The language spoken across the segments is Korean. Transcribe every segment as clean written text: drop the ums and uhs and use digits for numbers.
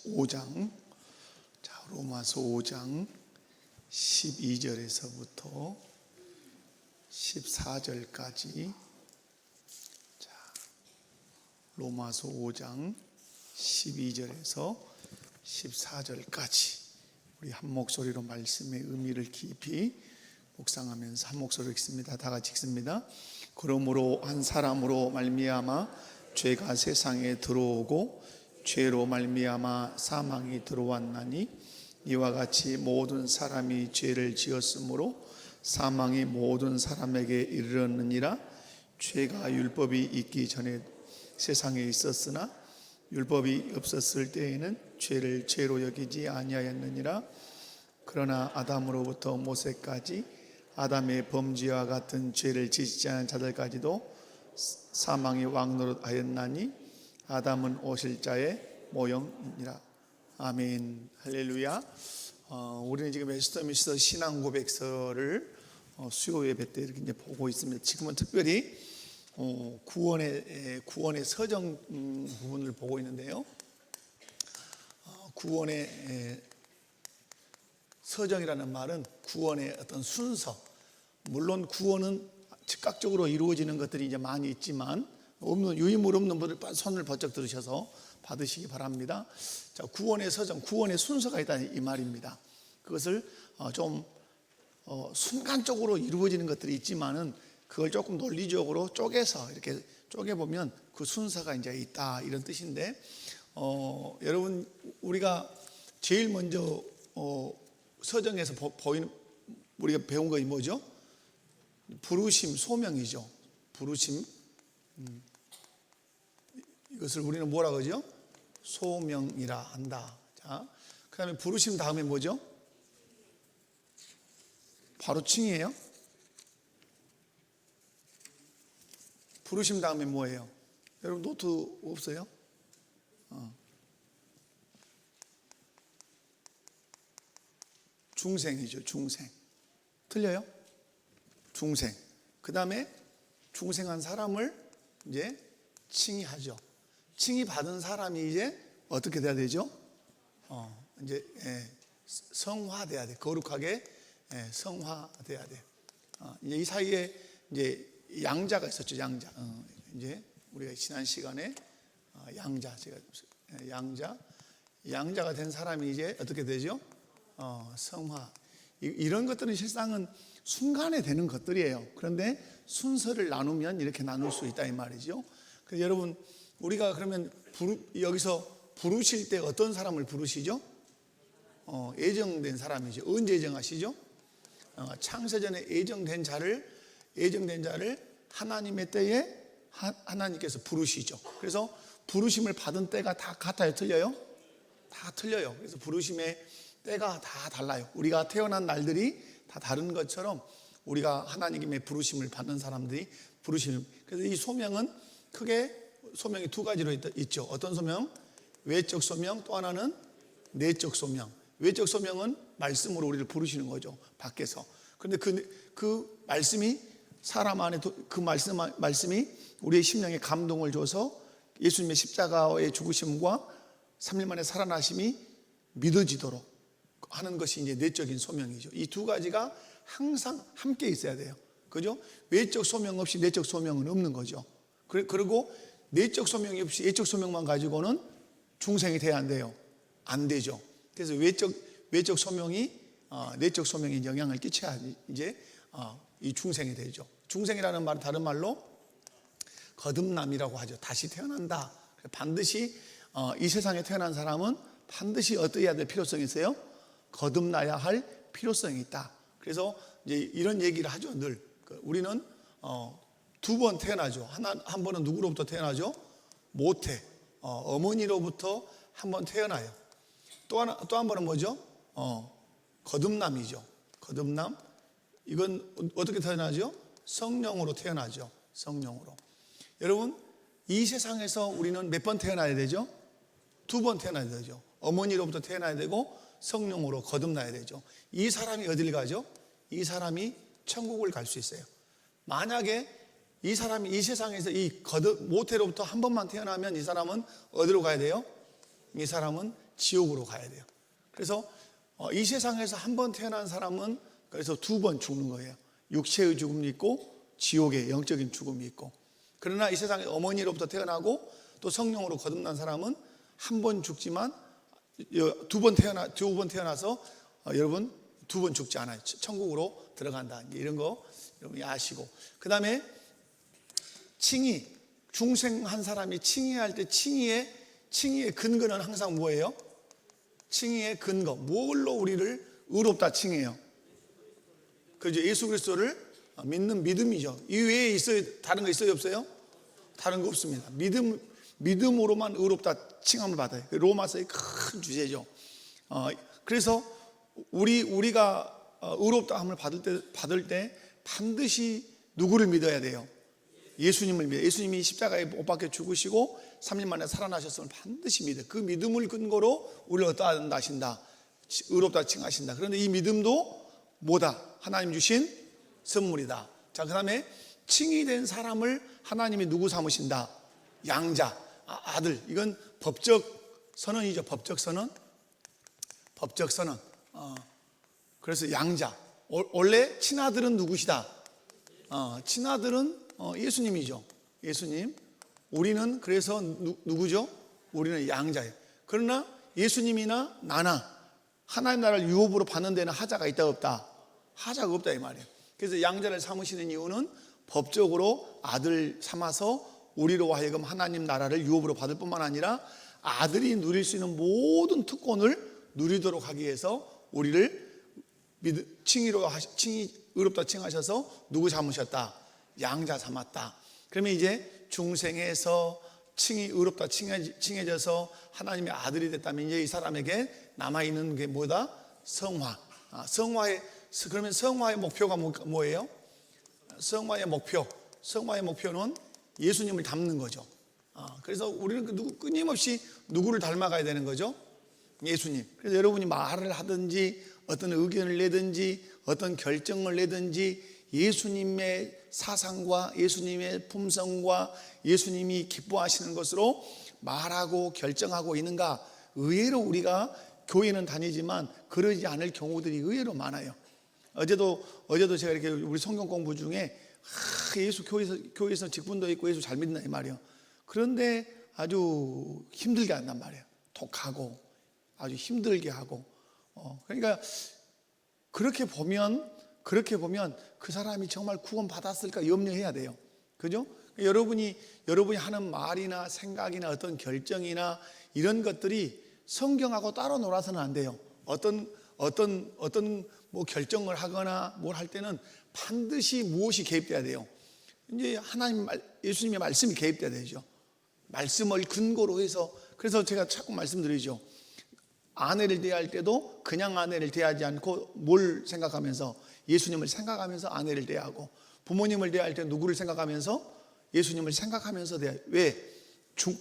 5장, 로마서 5장 12절에서부터 14절까지, 로마서 5장 12절에서 14절까지 우리 한 목소리로 말씀의 의미를 깊이 묵상하면서 한 목소리로 읽습니다. 다 같이 읽습니다. 그러므로 한 사람으로 말미암아 죄가 세상에 들어오고 죄로 말미암아 사망이 들어왔나니 이와 같이 모든 사람이 죄를 지었으므로 사망이 모든 사람에게 이르렀느니라. 죄가 율법이 있기 전에 세상에 있었으나 율법이 없었을 때에는 죄를 죄로 여기지 아니하였느니라. 그러나 아담으로부터 모세까지 아담의 범죄와 같은 죄를 짓지 않은 자들까지도 사망이 왕노릇하였나니 아담은 오실 자의 모형이니라. 아멘. 할렐루야. 우리는 지금 웨스트민스터 신앙 고백서를 수요 예배 때 이렇게 이제 보고 있습니다. 지금은 특별히 구원의 서정 부분을 보고 있는데요. 구원의 서정이라는 말은 구원의 어떤 순서, 물론 구원은 즉각적으로 이루어지는 것들이 이제 많이 있지만 유의물 없는 분들 손을 번쩍 들으셔서 받으시기 바랍니다. 자, 구원의 서정, 구원의 순서가 있다는 이 말입니다. 그것을 좀 순간적으로 이루어지는 것들이 있지만은 그걸 조금 논리적으로 쪼개서 이렇게 쪼개보면 그 순서가 이제 있다, 이런 뜻인데, 여러분, 우리가 제일 먼저 서정에서 보이는, 우리가 배운 것이 뭐죠? 부르심, 소명이죠. 부르심. 이것을 우리는 뭐라 그러죠? 소명이라 한다. 자, 그 다음에 부르심 다음에 뭐죠? 바로 칭이에요. 부르심 다음에 뭐예요? 여러분 노트 없어요? 중생이죠. 중생. 틀려요? 중생. 그 다음에 중생한 사람을 이제 칭의하죠. 칭의 받은 사람이 이제 어떻게 돼야 되죠? 이제 성화돼야 돼. 거룩하게 성화돼야 돼. 이제 이 사이에 이제 양자가 있었죠. 양자. 이제 우리가 지난 시간에 양자, 제가 양자가 된 사람이 이제 어떻게 되죠? 성화. 이런 것들은 실상은 순간에 되는 것들이에요. 그런데 순서를 나누면 이렇게 나눌 수 있다, 이 말이죠. 그래서 여러분, 우리가 그러면 여기서 부르실 때 어떤 사람을 부르시죠? 예정된 사람이죠. 언제 예정하시죠? 창세전에 예정된 자를 하나님의 때에 하나님께서 부르시죠. 그래서 부르심을 받은 때가 다 같아요, 틀려요? 다 틀려요. 그래서 부르심의 때가 다 달라요. 우리가 태어난 날들이 다 다른 것처럼 우리가 하나님의 부르심을 받는 사람들이 부르심. 그래서 이 소명은 크게 소명이 두 가지로 있죠. 어떤 소명? 외적 소명, 또 하나는 내적 소명. 외적 소명은 말씀으로 우리를 부르시는 거죠, 밖에서. 그런데 그 말씀이 사람 안에, 그 말씀이 우리의 심령에 감동을 줘서 예수님의 십자가의 죽으심과 3일 만에 살아나심이 믿어지도록 하는 것이 이제 내적인 소명이죠. 이 두 가지가 항상 함께 있어야 돼요. 그죠? 외적 소명 없이 내적 소명은 없는 거죠. 그리고 내적 소명이 없이 외적 소명만 가지고는 중생이 돼야 안 돼요. 안 되죠. 그래서 외적 소명이 내적 소명에 영향을 끼쳐야 이제 이 중생이 되죠. 중생이라는 말은 다른 말로 거듭남이라고 하죠. 다시 태어난다. 반드시 이 세상에 태어난 사람은 반드시 어떠해야 될 필요성이 있어요? 거듭나야 할 필요성이 있다. 그래서 이제 이런 얘기를 하죠. 늘 우리는 두 번 태어나죠. 한 번은 누구로부터 태어나죠? 모태, 어머니로부터 한 번 태어나요. 또 한 번은 뭐죠? 거듭남이죠. 거듭남. 이건 어떻게 태어나죠? 성령으로 태어나죠. 성령으로. 여러분, 이 세상에서 우리는 몇 번 태어나야 되죠? 두 번 태어나야 되죠. 어머니로부터 태어나야 되고 성령으로 거듭나야 되죠. 이 사람이 어딜 가죠? 이 사람이 천국을 갈 수 있어요. 만약에 이 사람이 이 세상에서 이 모태로부터 한 번만 태어나면 이 사람은 어디로 가야 돼요? 이 사람은 지옥으로 가야 돼요. 그래서 이 세상에서 한 번 태어난 사람은 그래서 두 번 죽는 거예요. 육체의 죽음이 있고 지옥의 영적인 죽음이 있고. 그러나 이 세상에 어머니로부터 태어나고 또 성령으로 거듭난 사람은 한 번 죽지만 두 번 태어나서 여러분 두 번 죽지 않아요. 천국으로 들어간다. 이런 거 여러분이 아시고. 그 다음에 칭의, 중생한 사람이 칭의할 때 칭의의 근거는 항상 뭐예요? 칭의의 근거, 뭘로 우리를 의롭다 칭해요? 그죠? 예수 그리스도를 믿는 믿음이죠. 이 외에 다른 거 있어요, 없어요? 다른 거 없습니다. 믿음으로만 의롭다 칭함을 받아요. 로마서의 큰 주제죠. 그래서 우리가 의롭다함을 받을 때 반드시 누구를 믿어야 돼요? 예수님을 믿어요. 예수님이 십자가에 못 박혀 죽으시고 3일 만에 살아나셨음을 반드시 믿어요. 그 믿음을 근거로 우리를 어떠하다 하신다? 의롭다 칭하신다. 그런데 이 믿음도 뭐다? 하나님 주신 선물이다. 자, 그 다음에 칭의된 사람을 하나님이 누구 삼으신다? 양자, 아들. 이건 법적 선언이죠. 법적 선언. 그래서 양자. 원래 친아들은 누구시다? 친아들은 예수님이죠. 예수님. 우리는 그래서 누구죠? 우리는 양자예요. 그러나 예수님이나 나나 하나님 나라를 유업으로 받는 데는 하자가 있다 없다? 하자가 없다 이 말이에요. 그래서 양자를 삼으시는 이유는 법적으로 아들 삼아서 우리로 하여금 하나님 나라를 유업으로 받을 뿐만 아니라 아들이 누릴 수 있는 모든 특권을 누리도록 하기 위해서 우리를 의롭다 칭하셔서 누구 삼으셨다? 양자 삼았다. 그러면 이제 중생에서 의롭다 칭해져서 하나님의 아들이 됐다면 이제 이 사람에게 남아있는 게 뭐다? 성화. 그러면 성화의 목표가 뭐예요? 성화의 목표는 예수님을 닮는 거죠. 그래서 우리는 끊임없이 누구를 닮아가야 되는 거죠? 예수님. 그래서 여러분이 말을 하든지 어떤 의견을 내든지 어떤 결정을 내든지 예수님의 사상과 예수님의 품성과 예수님이 기뻐하시는 것으로 말하고 결정하고 있는가? 의외로 우리가 교회는 다니지만 그러지 않을 경우들이 의외로 많아요. 어제도 제가 이렇게 우리 성경 공부 중에 예수 교회에서 직분도 있고 예수 잘 믿는다 이 말이에요. 그런데 아주 힘들게 한단 말이에요. 독하고 아주 힘들게 하고. 그러니까 그렇게 보면 그 사람이 정말 구원 받았을까 염려해야 돼요. 그죠? 여러분이 하는 말이나 생각이나 어떤 결정이나 이런 것들이 성경하고 따로 놀아서는 안 돼요. 어떤 뭐 결정을 하거나 뭘 할 때는 반드시 무엇이 개입돼야 돼요. 이제 예수님의 말씀이 개입돼야 되죠. 말씀을 근거로 해서. 그래서 제가 자꾸 말씀드리죠. 아내를 대할 때도 그냥 아내를 대하지 않고 뭘 생각하면서 예수님을 생각하면서 아내를 대하고, 부모님을 대할 때 누구를 생각하면서 예수님을 생각하면서 대해요. 왜?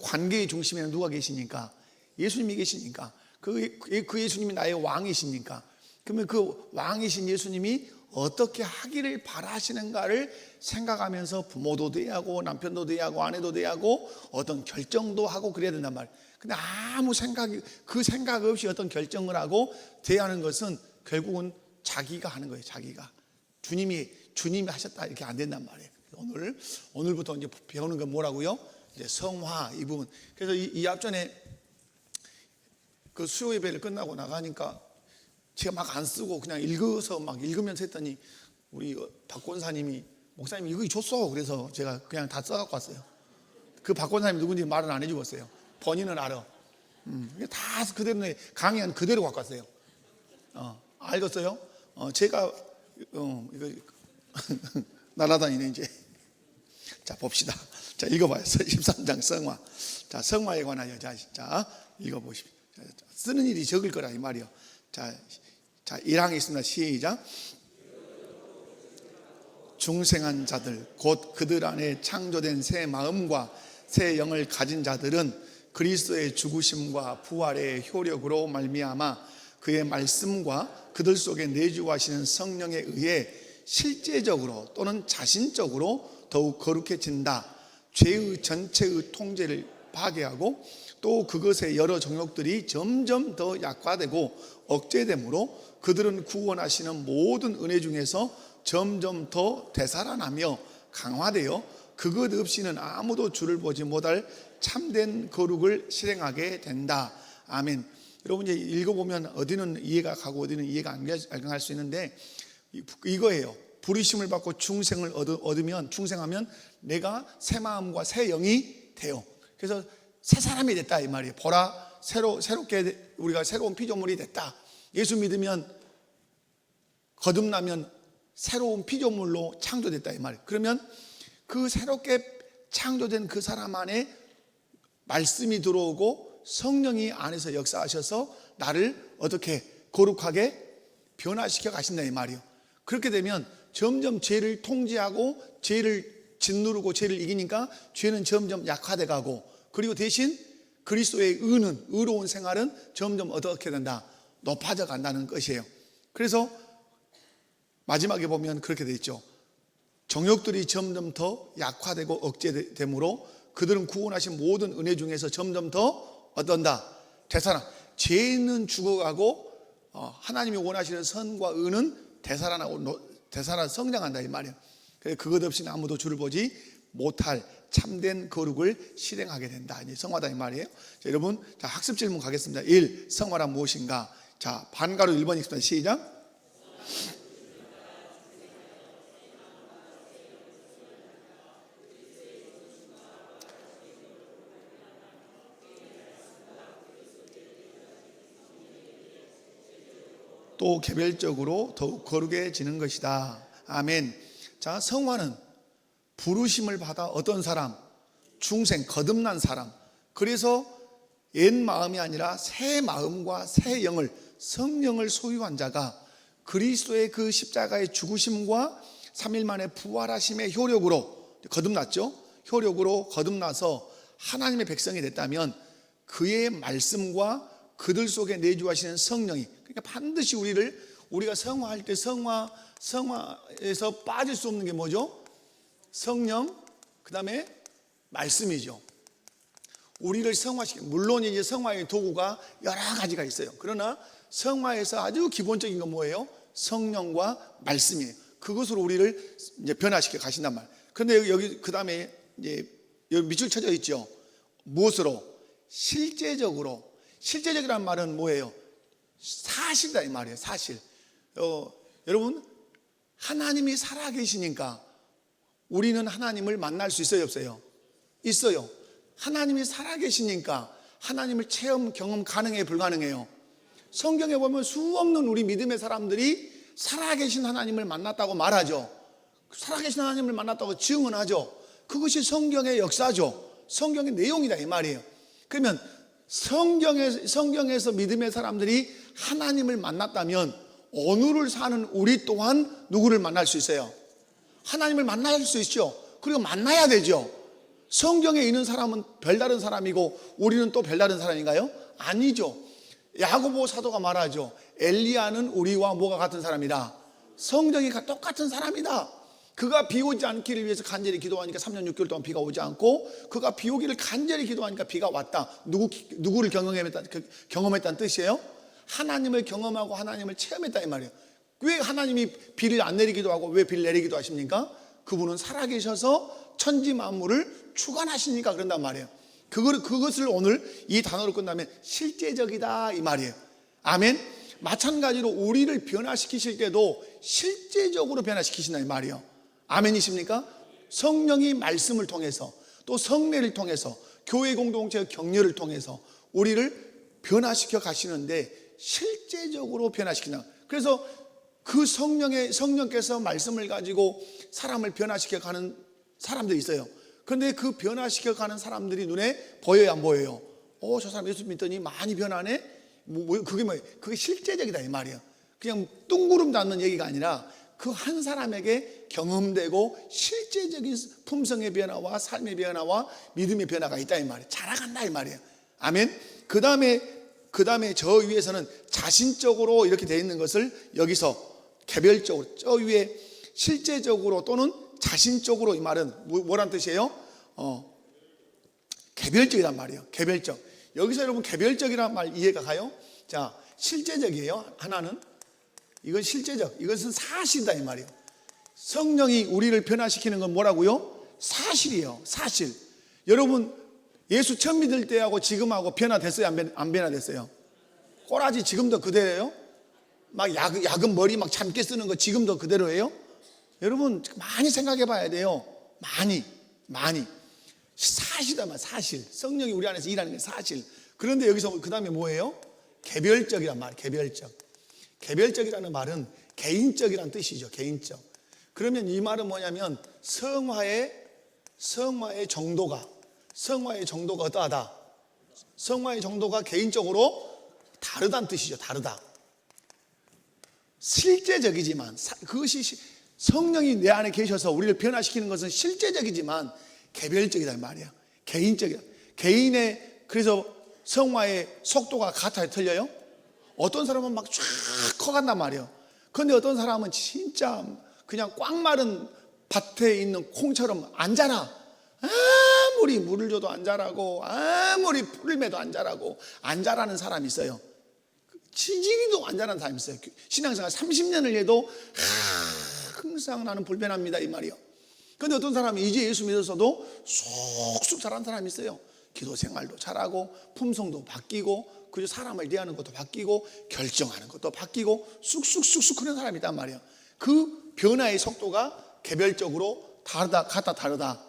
관계의 중심에는 누가 계시니까? 예수님이 계시니까. 그 예수님이 나의 왕이시니까. 그러면 그 왕이신 예수님이 어떻게 하기를 바라시는가를 생각하면서 부모도 대하고 남편도 대하고 아내도 대하고 어떤 결정도 하고 그래야 된단 말이에요. 근데 아무 생각 없이 어떤 결정을 하고 대하는 것은 결국은 자기가 하는 거예요. 자기가. 주님이 하셨다 이렇게 안 된단 말이에요. 오늘부터 이제 배우는 건 뭐라고요? 이제 성화 이 부분. 그래서 이 앞전에 그 수요 예배를 끝나고 나가니까 제가 막 안 쓰고 그냥 읽어서 막 읽으면서 했더니 우리 박 권사님이 목사님이 이거 줬어. 그래서 제가 그냥 다 써갖고 왔어요. 그 박 권사님 누군지 말은 안 해주었어요. 본인은 알아. 다 그대로 강의한 그대로 갖고 왔어요. 알겠어요? 제가 이거 날아다니네 이제. 자 봅시다. 자 읽어봐요. 13장 성화. 자 성화에 관하여 자 읽어보십시오. 쓰는 일이 적을 거라 이 말이요. 자 1항이 있습니다. 시작. 중생한 자들 곧 그들 안에 창조된 새 마음과 새 영을 가진 자들은 그리스도의 죽으심과 부활의 효력으로 말미암아 그의 말씀과 그들 속에 내주하시는 성령에 의해 실제적으로 또는 자신적으로 더욱 거룩해진다. 죄의 전체의 통제를 파괴하고 또 그것의 여러 정욕들이 점점 더 약화되고 억제되므로 그들은 구원하시는 모든 은혜 중에서 점점 더 되살아나며 강화되어 그것 없이는 아무도 주를 보지 못할 참된 거룩을 실행하게 된다. 아멘. 여러분 이제 읽어보면 어디는 이해가 가고 어디는 이해가 안 갈 수 있는데 이거예요. 부르심을 받고 충생을 얻으면 충생하면 내가 새 마음과 새 영이 돼요. 그래서 새 사람이 됐다 이 말이에요. 보라 새롭게 우리가 새로운 피조물이 됐다. 예수 믿으면 거듭나면 새로운 피조물로 창조됐다 이 말이에요. 그러면 그 새롭게 창조된 그 사람 안에 말씀이 들어오고 성령이 안에서 역사하셔서 나를 어떻게 거룩하게 변화시켜 가신다 이 말이에요. 그렇게 되면 점점 죄를 통제하고 죄를 짓누르고 죄를 이기니까 죄는 점점 약화돼 가고 그리고 대신 그리스도의 의로운 생활은 점점 어떻게 된다? 높아져 간다는 것이에요. 그래서 마지막에 보면 그렇게 돼 있죠. 정욕들이 점점 더 약화되고 억제되므로 그들은 구원하신 모든 은혜 중에서 점점 더 어떤다? 되살아나. 죄는 죽어가고 하나님이 원하시는 선과 의는 되살아 성장한다 이 말이에요. 그것 없이는 아무도 주를 보지 못할 참된 거룩을 실행하게 된다. 이제 성화다 이 말이에요. 자, 여러분, 자, 학습 질문 가겠습니다. 1. 성화란 무엇인가? 자, 반가로 1번 읽습니다. 시작. 또 개별적으로 더욱 거룩해지는 것이다. 아멘. 자, 성화는 부르심을 받아 어떤 사람? 중생, 거듭난 사람. 그래서 옛 마음이 아니라 새 마음과 새 영을, 성령을 소유한 자가 그리스도의 그 십자가의 죽으심과 3일 만에 부활하심의 효력으로 거듭났죠. 효력으로 거듭나서 하나님의 백성이 됐다면 그의 말씀과 그들 속에 내주하시는 성령이, 그러니까 반드시 우리가 성화할 때 성화에서 빠질 수 없는 게 뭐죠? 성령, 그 다음에 말씀이죠. 우리를 성화시키는, 물론 이제 성화의 도구가 여러 가지가 있어요. 그러나 성화에서 아주 기본적인 건 뭐예요? 성령과 말씀이에요. 그것으로 우리를 이제 변화시켜 가신단 말이에요. 그런데 여기 그 다음에 이제 여기 밑줄 쳐져 있죠. 무엇으로? 실제적이라는 말은 뭐예요? 사실이다 이 말이에요. 사실. 여러분, 하나님이 살아계시니까 우리는 하나님을 만날 수 있어요, 없어요? 있어요. 하나님이 살아계시니까 하나님을 체험, 경험 가능해요, 불가능해요? 성경에 보면 수없는 우리 믿음의 사람들이 살아계신 하나님을 만났다고 말하죠. 살아계신 하나님을 만났다고 증언하죠. 그것이 성경의 역사죠. 성경의 내용이다 이 말이에요. 그러면 성경에서 믿음의 사람들이 하나님을 만났다면 오늘을 사는 우리 또한 누구를 만날 수 있어요? 하나님을 만날 수 있죠. 그리고 만나야 되죠. 성경에 있는 사람은 별다른 사람이고 우리는 또 별다른 사람인가요? 아니죠. 야고보 사도가 말하죠. 엘리야는 우리와 뭐가 같은 사람이다? 성정이 똑같은 사람이다. 그가 비 오지 않기를 위해서 간절히 기도하니까 3년 6개월 동안 비가 오지 않고, 그가 비 오기를 간절히 기도하니까 비가 왔다. 누구를 경험했다는 뜻이에요? 하나님을 경험하고 하나님을 체험했다 이 말이에요. 왜 하나님이 비를 안 내리기도 하고 왜 비를 내리기도 하십니까? 그분은 살아계셔서 천지 만물을 주관하시니까 그런단 말이에요. 그것을 오늘 이 단어로 끝나면 실제적이다 이 말이에요. 아멘. 마찬가지로 우리를 변화시키실 때도 실제적으로 변화시키신다 이 말이에요. 아멘이십니까? 성령이 말씀을 통해서 또 성례를 통해서 교회 공동체의 격려를 통해서 우리를 변화시켜 가시는데 실제적으로 변화시킨다. 그래서 그 성령께서 말씀을 가지고 사람을 변화시켜 가는 사람들이 있어요. 그런데 그 변화시켜 가는 사람들이 눈에 보여요, 안 보여요? 저 사람 예수 믿더니 많이 변하네? 그게 뭐예요? 그게 실제적이다 이 말이에요. 그냥 뚱구름 잡는 얘기가 아니라 그 한 사람에게 경험되고 실제적인 품성의 변화와 삶의 변화와 믿음의 변화가 있다 이 말이에요. 자라간다 이 말이에요. 아멘. 그 다음에 저 위에서는 자신적으로 이렇게 되어 있는 것을 여기서 개별적으로, 저 위에 실제적으로 또는 자신적으로, 이 말은 뭐란 뜻이에요? 개별적이란 말이에요. 개별적. 여기서 여러분 개별적이라는 말 이해가 가요? 자, 실제적이에요. 하나는 이건 실제적, 이것은 사실이다 이 말이에요. 성령이 우리를 변화시키는 건 뭐라고요? 사실이에요. 사실. 여러분 예수 처음 믿을 때하고 지금하고 변화됐어요? 안 변화됐어요? 꼬라지 지금도 그대로예요? 막 야금 머리 막 참깨 쓰는 거 지금도 그대로예요? 여러분 많이 생각해 봐야 돼요. 많이 사실이다. 사실. 성령이 우리 안에서 일하는 게 사실. 그런데 여기서 그 다음에 뭐예요? 개별적이란 말. 개별적이라는 말은 개인적이라는 뜻이죠. 개인적. 그러면 이 말은 뭐냐면 성화의 정도가 어떠하다? 성화의 정도가 개인적으로 다르다는 뜻이죠. 다르다. 실제적이지만 그것이 성령이 내 안에 계셔서 우리를 변화시키는 것은 실제적이지만 개별적이다 말이야. 개인적이다. 개인의 그래서 성화의 속도가 같아요? 틀려요? 어떤 사람은 막 쫙 커간단 말이에요. 그런데 어떤 사람은 진짜 그냥 꽉 마른 밭에 있는 콩처럼 안 자라. 아무리 물을 줘도 안 자라고, 아무리 풀을 매도 안 자라고, 안 자라는 사람이 있어요. 지지리도 안 자라는 사람이 있어요. 신앙생활 30년을 해도 항상 나는 불편합니다 이 말이요. 그런데 어떤 사람이 이제 예수 믿어서도 쑥쑥 자라는 사람이 있어요. 기도 생활도 잘하고 품성도 바뀌고 그저 사람을 대하는 것도 바뀌고 결정하는 것도 바뀌고 쑥쑥 그런 사람이 있단 말이에요. 그 변화의 속도가 개별적으로 다르다, 같다, 다르다,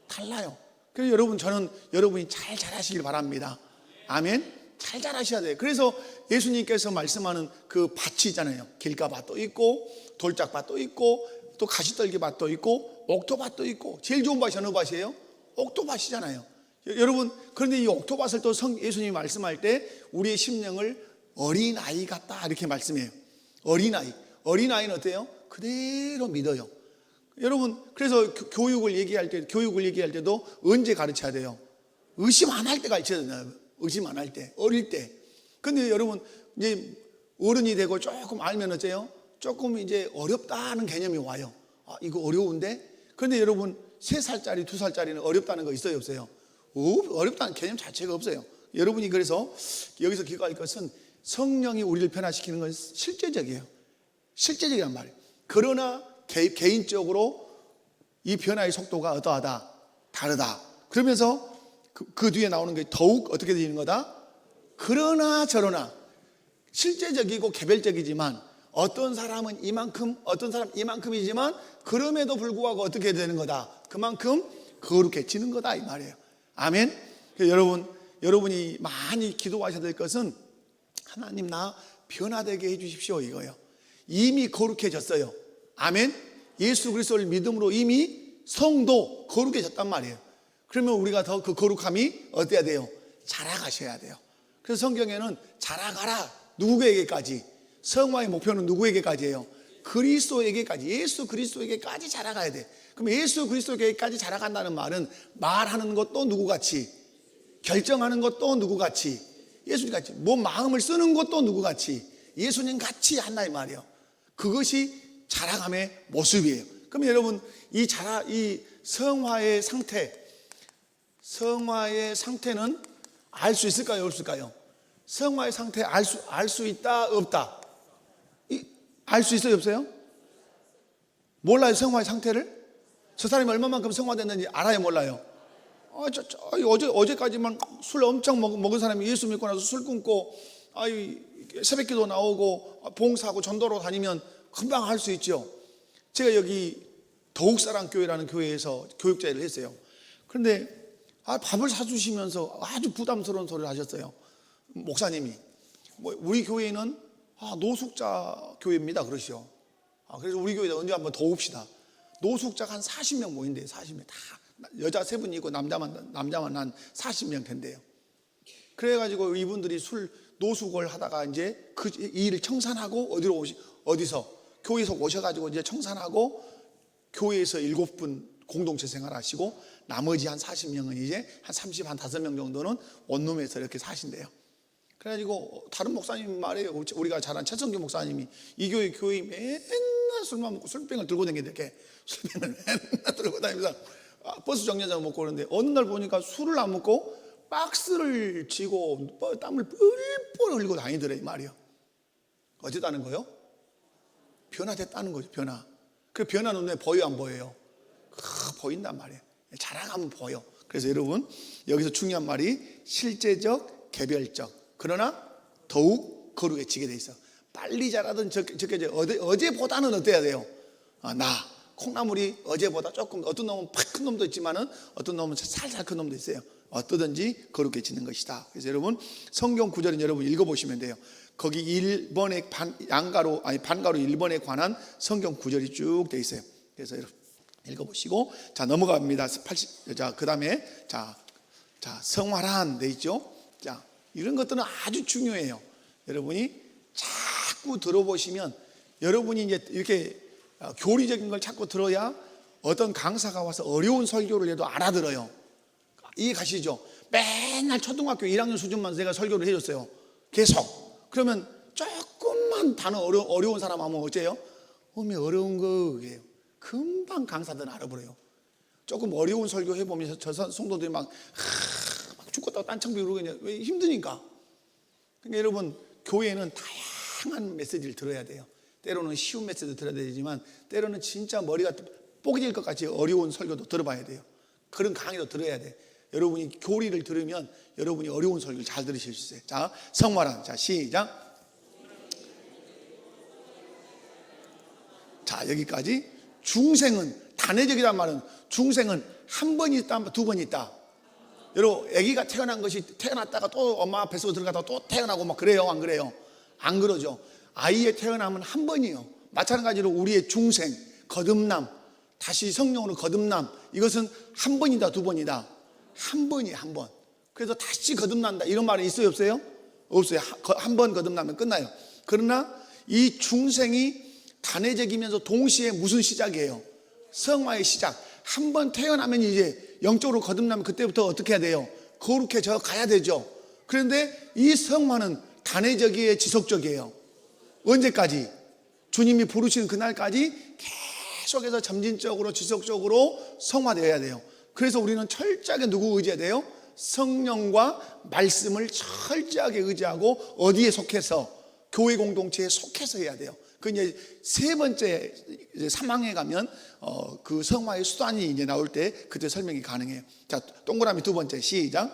달라요. 그래서 여러분, 저는 여러분이 잘 자라시길 바랍니다. 아멘. 잘 자라셔야 돼요. 그래서 예수님께서 말씀하는 그 밭이 있잖아요. 길가밭도 있고 돌짝밭도 있고 또 가시떨기밭도 있고 옥토밭도 있고 제일 좋은 밭이 어느 밭이에요? 옥토밭이잖아요. 여러분, 그런데 이 옥토밭을 또 예수님이 말씀할 때 우리의 심령을 어린아이 같다 이렇게 말씀해요. 어린아이는 어때요? 그대로 믿어요. 여러분, 그래서 교육을 얘기할 때도 언제 가르쳐야 돼요? 의심 안 할 때 가르쳐야 되나요? 의심 안 할 때, 어릴 때. 근데 여러분, 이제 어른이 되고 조금 알면 어때요? 조금 이제 어렵다는 개념이 와요. 아, 이거 어려운데? 그런데 여러분, 3살짜리, 2살짜리는 어렵다는 거 있어요, 없어요? 어렵다는 개념 자체가 없어요. 여러분이 그래서 여기서 기억할 것은 성령이 우리를 변화시키는 건 실제적이에요. 실제적이란 말이에요. 그러나 개인적으로 이 변화의 속도가 어떠하다? 다르다. 그러면서 그 뒤에 나오는 게 더욱 어떻게 되는 거다? 그러나 저러나 실제적이고 개별적이지만 어떤 사람은 이만큼, 어떤 사람 이만큼이지만 그럼에도 불구하고 어떻게 되는 거다? 그만큼 거룩해지는 거다 이 말이에요. 아멘. 여러분이 많이 기도하셔야 될 것은 하나님 나 변화되게 해주십시오 이거예요. 이미 거룩해졌어요. 아멘. 예수 그리스도를 믿음으로 이미 성도 거룩해졌단 말이에요. 그러면 우리가 더 그 거룩함이 어때야 돼요? 자라가셔야 돼요. 그래서 성경에는 자라가라. 누구에게까지? 성화의 목표는 누구에게까지예요? 그리스도에게까지, 예수 그리스도에게까지 자라가야 돼. 그럼 예수 그리스도에게까지 자라간다는 말은 말하는 것도 누구같이, 결정하는 것도 누구같이, 예수님같이, 뭐 마음을 쓰는 것도 누구같이, 예수님같이 한다 이 말이에요. 그것이 자라감의 모습이에요. 그럼 여러분 이 성화의 상태는 알 수 있을까요? 없을까요? 성화의 상태 알 수 있다 없다? 알 수 있어요 없어요? 몰라요 성화의 상태를? 저 사람이 얼마만큼 성화됐는지 알아요 몰라요? 어제까지만 술 엄청 먹은 사람이 예수 믿고 나서 술 끊고 새벽기도 나오고 봉사하고 전도로 다니면 금방 할 수 있죠. 제가 여기 더욱사랑교회라는 교회에서 교육자를 했어요. 그런데 밥을 사주시면서 아주 부담스러운 소리를 하셨어요. 목사님이 우리 교회는 노숙자 교회입니다 그러시죠. 그래서 우리 교회에 언제 한번 도웁시다. 노숙자가 한 40명 모인대요. 40명 다 여자 3분이 있고 남자만 한 40명 된대요. 그래가지고 이분들이 노숙을 하다가 이제 그 일을 청산하고 어디서 교회에서 오셔가지고 이제 청산하고 교회에서 7분 공동체 생활하시고 나머지 한 40명은 이제 한 35명 정도는 원룸에서 이렇게 사신대요. 그래가지고 다른 목사님 말이에요. 우리가 잘 아는 최성규 목사님이 이 교회 맨날 술만 먹고 술병을 들고 다니게 이렇게 술병을 맨날 들고 다니면서 버스 정류장 먹고 그러는데 어느 날 보니까 술을 안 먹고 박스를 쥐고 땀을 뻘뻘 흘리고 다니더래 이 말이야. 어쨌다는 거요? 변화됐다는 거죠. 변화. 그 변화는 눈에 보여 안 보여요? 보인단 말이에요. 자라가면 보여. 그래서 여러분 여기서 중요한 말이 실제적, 개별적, 그러나 더욱 거룩해지게 돼 있어. 빨리 자라든 적게 어제보다는 어때야 돼요? 나 콩나물이 어제보다 조금, 어떤 놈은 팍 큰 놈도 있지만은 어떤 놈은 살살 큰 놈도 있어요. 어떠든지 거룩해지는 것이다. 그래서 여러분 성경 구절은 여러분 읽어보시면 돼요. 거기 1번의 반가로 1번에 관한 성경 구절이 쭉 돼 있어요. 그래서 여러분 읽어보시고 자 넘어갑니다. 그 다음에 자 성화란 돼 있죠. 자 이런 것들은 아주 중요해요. 여러분이 자꾸 들어보시면 여러분이 이제 이렇게 교리적인 걸 자꾸 들어야 어떤 강사가 와서 어려운 설교를 해도 알아들어요. 이해 가시죠? 맨날 초등학교 1학년 수준만 제가 설교를 해줬어요. 계속. 그러면 조금만 단어 어려운 사람 하면 어째요? 어려운 거예요. 금방 강사들은 알아버려요. 조금 어려운 설교 해보면서 저 성도들이 막 죽겠다고 딴청 비우고 왜 힘드니까. 그러니까 여러분 교회는 다양한 메시지를 들어야 돼요. 때로는 쉬운 메시지도 들어야 되지만 때로는 진짜 머리가 뽀개질 것 같이 어려운 설교도 들어봐야 돼요. 그런 강의도 들어야 돼. 여러분이 교리를 들으면 여러분이 어려운 설교를 잘 들으실 수 있어요. 자, 성화란. 자, 시작. 자, 여기까지. 중생은 단회적이란 말은 중생은 한 번 있다, 두 번 있다. 여러분, 아기가 태어났다가 또 엄마 뱃속에 들어가다가 또 태어나고 막 그래요, 안 그래요? 안 그러죠. 아이의 태어남은 한 번이요. 마찬가지로 우리의 중생, 거듭남, 다시 성령으로 거듭남, 이것은 한 번이다, 두 번이다. 한 번이에요, 한 번. 그래서 다시 거듭난다 이런 말이 있어요, 없어요? 없어요. 한 번 거듭나면 끝나요. 그러나 이 중생이 단회적이면서 동시에 무슨 시작이에요? 성화의 시작. 한 번 태어나면 이제 영적으로 거듭나면 그때부터 어떻게 해야 돼요? 거룩해져 가야 되죠. 그런데 이 성화는 단회적이에요, 지속적이에요? 언제까지? 주님이 부르시는 그날까지 계속해서 점진적으로 지속적으로 성화되어야 돼요. 그래서 우리는 철저하게 누구 의지해야 돼요? 성령과 말씀을 철저하게 의지하고 어디에 속해서? 교회 공동체에 속해서 해야 돼요. 그 이제 세 번째 이제 3항에 가면 그 성화의 수단이 이제 나올 때 그때 설명이 가능해요. 자, 동그라미 두 번째 시작.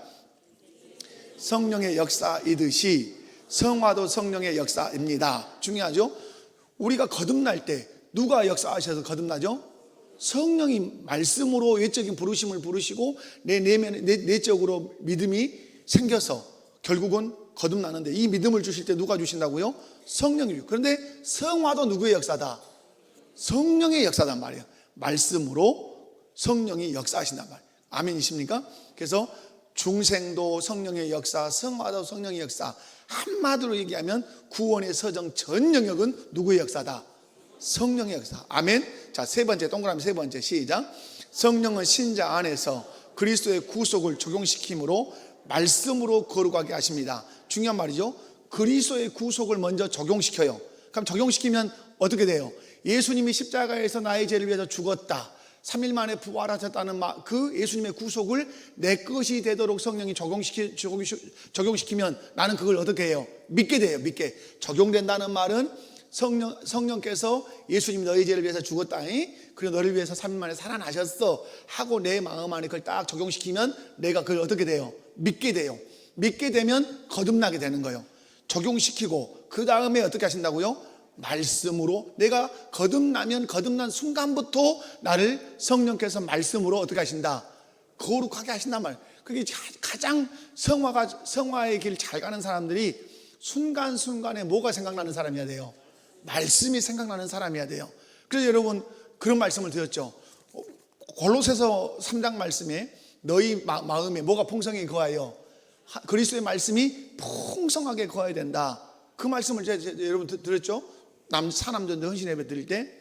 성령의 역사이듯이 성화도 성령의 역사입니다. 중요하죠? 우리가 거듭날 때 누가 역사하셔서 거듭나죠? 성령이 말씀으로 외적인 부르심을 부르시고 내 내적으로 믿음이 생겨서 결국은 거듭나는데 이 믿음을 주실 때 누가 주신다고요? 성령이요. 그런데 성화도 누구의 역사다? 성령의 역사단 말이에요. 말씀으로 성령이 역사하신단 말이에요. 아멘이십니까? 그래서 중생도 성령의 역사, 성화도 성령의 역사. 한마디로 얘기하면 구원의 서정 전 영역은 누구의 역사다? 성령의 역사. 아멘. 자, 세 번째 동그라미 세 번째 시작. 성령은 신자 안에서 그리스도의 구속을 적용시킴으로 말씀으로 거룩하게 하십니다. 중요한 말이죠. 그리스도의 구속을 먼저 적용시켜요. 그럼 적용시키면 어떻게 돼요? 예수님이 십자가에서 나의 죄를 위해서 죽었다, 3일 만에 부활하셨다는 그 예수님의 구속을 내 것이 되도록 성령이 적용시키면 나는 그걸 어떻게 해요? 믿게 돼요. 믿게. 적용된다는 말은 성령께서 예수님이 너희 죄를 위해서 죽었다, 그리고 너를 위해서 3일 만에 살아나셨어 하고 내 마음 안에 그걸 딱 적용시키면 내가 그걸 어떻게 돼요? 믿게 돼요. 믿게 되면 거듭나게 되는 거예요. 적용시키고 그 다음에 어떻게 하신다고요? 말씀으로. 내가 거듭나면 거듭난 순간부터 나를 성령께서 말씀으로 어떻게 하신다? 거룩하게 하신단 말이에요. 그게 가장 성화의 길 잘 가는 사람들이 순간순간에 뭐가 생각나는 사람이어야 돼요? 말씀이 생각나는 사람이어야 돼요. 그래서 여러분 그런 말씀을 드렸죠. 골로새서 3장 말씀에 너희 마음에 뭐가 풍성하게 거하여? 그리스도의 말씀이 풍성하게 거해야 된다. 그 말씀을 제가 여러분 들었죠? 사남전도 헌신 예배 드릴 때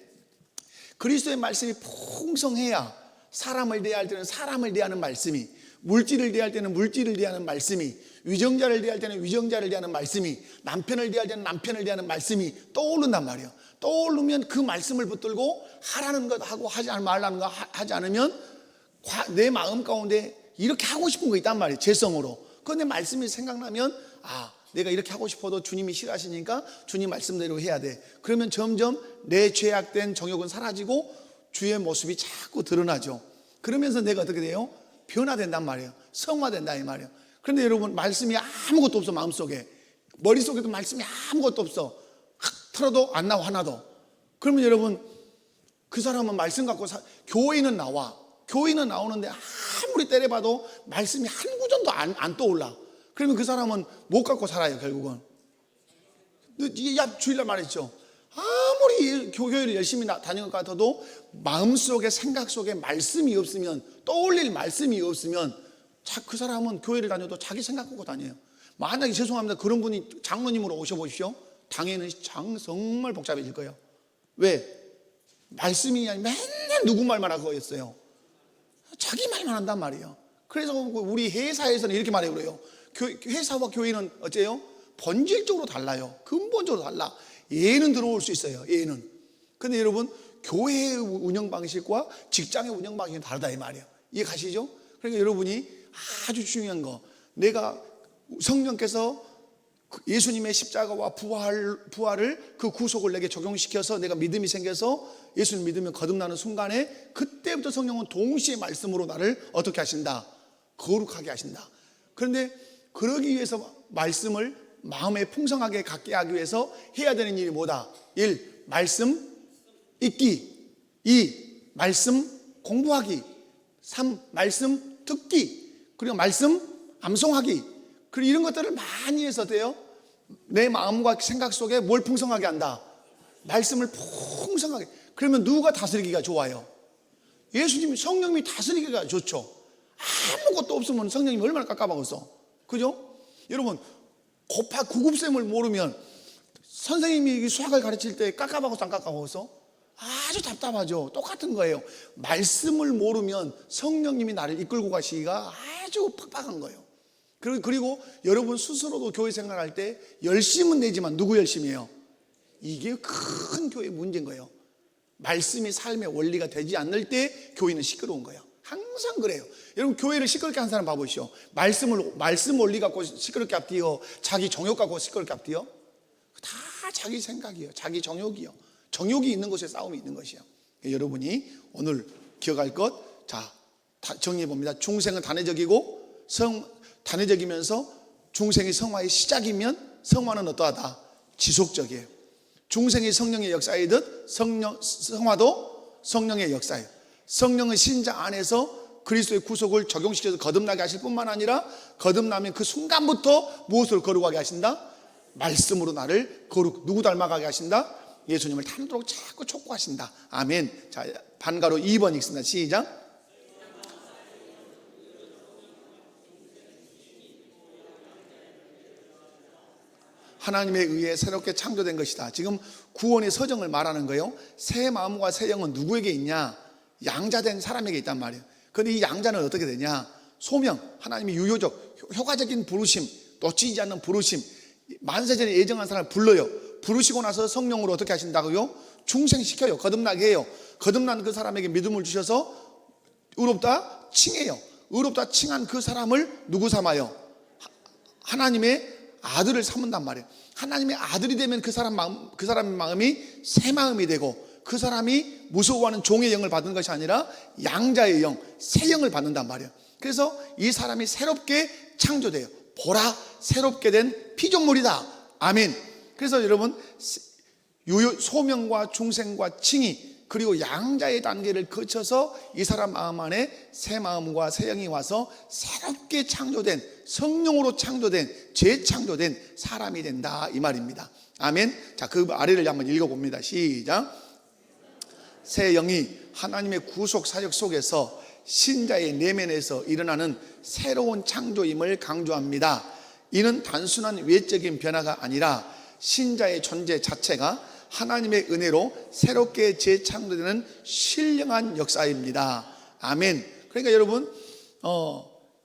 그리스도의 말씀이 풍성해야 사람을 대할 때는 사람을 대하는 말씀이, 물질을 대할 때는 물질을 대하는 말씀이, 위정자를 대할 때는 위정자를 대하는 말씀이, 남편을 대할 때는 남편을 대하는 말씀이 떠오른단 말이에요. 떠오르면 그 말씀을 붙들고 하라는 것 하고 하지 말라는 것 하지 않으면 내 마음 가운데 이렇게 하고 싶은 거 있단 말이에요. 재성으로 그런데 말씀이 생각나면 내가 이렇게 하고 싶어도 주님이 싫어하시니까 주님 말씀대로 해야 돼. 그러면 점점 내 죄악된 정욕은 사라지고 주의 모습이 자꾸 드러나죠. 그러면서 내가 어떻게 돼요? 변화된단 말이에요. 성화된다 이 말이에요. 그런데 여러분, 말씀이 아무것도 없어. 마음속에, 머릿속에도 말씀이 아무것도 없어. 틀어도 안 나와 하나도. 그러면 여러분, 그 사람은 말씀 갖고 교회는 나와. 교회는 나오는데 아무리 때려봐도 말씀이 한 구절도 안 떠올라. 그러면 그 사람은 못 갖고 살아요. 결국은 주일날 말했죠. 아무리 교회를 열심히 다니는 것 같아도 마음속에, 생각 속에 말씀이 없으면, 떠올릴 말씀이 없으면 그 사람은 교회를 다녀도 자기 생각 갖고 다녀요. 만약에 죄송합니다, 그런 분이 장로님으로 오셔보십시오. 당연히 정말 복잡해질 거예요. 왜? 말씀이 아니라 맨날 누구 말만 하고 있어요. 자기 말만 한단 말이에요. 그래서 우리 회사에서는 이렇게 말해요. 그래요. 회사와 교회는 어째요? 본질적으로 달라요. 근본적으로 달라. 예는 들어올 수 있어요. 예는. 근데 여러분, 교회의 운영 방식과 직장의 운영 방식은 다르다 이 말이에요. 이해 가시죠? 그러니까 여러분이 아주 중요한 거, 내가 성령께서 예수님의 십자가와 부활을, 그 구속을 내게 적용시켜서 내가 믿음이 생겨서 예수님 믿으면 거듭나는 순간에, 그때부터 성령은 동시에 말씀으로 나를 어떻게 하신다? 거룩하게 하신다. 그런데 그러기 위해서 말씀을 마음에 풍성하게 갖게 하기 위해서 해야 되는 일이 뭐다? 1. 말씀 읽기. 2. 말씀 공부하기. 3. 말씀 듣기. 그리고 말씀 암송하기. 그리고 이런 것들을 많이 해서 돼요. 내 마음과 생각 속에 뭘 풍성하게 한다? 말씀을 풍성하게. 그러면 누가 다스리기가 좋아요? 예수님이, 성령님이 다스리기가 좋죠. 아무것도 없으면 성령님이 얼마나 깝깝하겠어. 그죠? 여러분, 9급셈을 모르면 선생님이 수학을 가르칠 때 깝깝하고서 안 깝깝하고서? 아주 답답하죠. 똑같은 거예요. 말씀을 모르면 성령님이 나를 이끌고 가시기가 아주 팍팍한 거예요. 그리고 여러분 스스로도 교회 생활할 때 열심은 내지만 누구 열심이에요? 이게 큰 교회의 문제인 거예요. 말씀이 삶의 원리가 되지 않을 때 교회는 시끄러운 거예요. 항상 그래요. 여러분, 교회를 시끄럽게 한 사람 봐보시오. 말씀 원리 갖고 시끄럽게 앞뒤요? 자기 정욕 갖고 시끄럽게 앞뒤요? 다 자기 생각이요, 자기 정욕이요. 정욕이 있는 곳에 싸움이 있는 것이요. 여러분이 오늘 기억할 것, 자, 정리해 봅니다. 중생은 단회적이고, 단회적이면서 중생이 성화의 시작이면 성화는 어떠하다? 지속적이에요. 중생이 성령의 역사이듯 성화도 성령의 역사예요. 성령은 신자 안에서 그리스도의 구속을 적용시켜서 거듭나게 하실 뿐만 아니라, 거듭나면 그 순간부터 무엇으로 거룩하게 하신다? 말씀으로 나를 누구 닮아가게 하신다? 예수님을 닮도록 자꾸 촉구하신다. 아멘. 자, 반가로 2번 읽습니다. 시작. 하나님에 의해 새롭게 창조된 것이다. 지금 구원의 서정을 말하는 거예요. 새 마음과 새 영은 누구에게 있냐? 양자된 사람에게 있단 말이에요. 그런데 이 양자는 어떻게 되냐? 소명, 하나님이 유효적, 효과적인 부르심, 놓치지 않는 부르심, 만세전에 예정한 사람을 불러요. 부르시고 나서 성령으로 어떻게 하신다고요? 중생시켜요. 거듭나게 해요. 거듭난 그 사람에게 믿음을 주셔서 의롭다 칭해요. 의롭다 칭한 그 사람을 누구 삼아요? 하나님의 아들을 삼은단 말이에요. 하나님의 아들이 되면 그 사람의 마음이 새 마음이 되고, 그 사람이 무서워하는 종의 영을 받는 것이 아니라 양자의 영, 새 영을 받는단 말이에요. 그래서 이 사람이 새롭게 창조돼요. 보라, 새롭게 된 피조물이다. 아멘. 그래서 여러분, 소명과 중생과 칭의, 그리고 양자의 단계를 거쳐서 이 사람 마음 안에 새 마음과 새 영이 와서 새롭게 창조된, 성령으로 창조된, 재창조된 사람이 된다 이 말입니다. 아멘. 자, 그 아래를 한번 읽어봅니다. 시작. 새 영이 하나님의 구속 사역 속에서 신자의 내면에서 일어나는 새로운 창조임을 강조합니다. 이는 단순한 외적인 변화가 아니라 신자의 존재 자체가 하나님의 은혜로 새롭게 재창조되는 신령한 역사입니다. 아멘. 그러니까 여러분,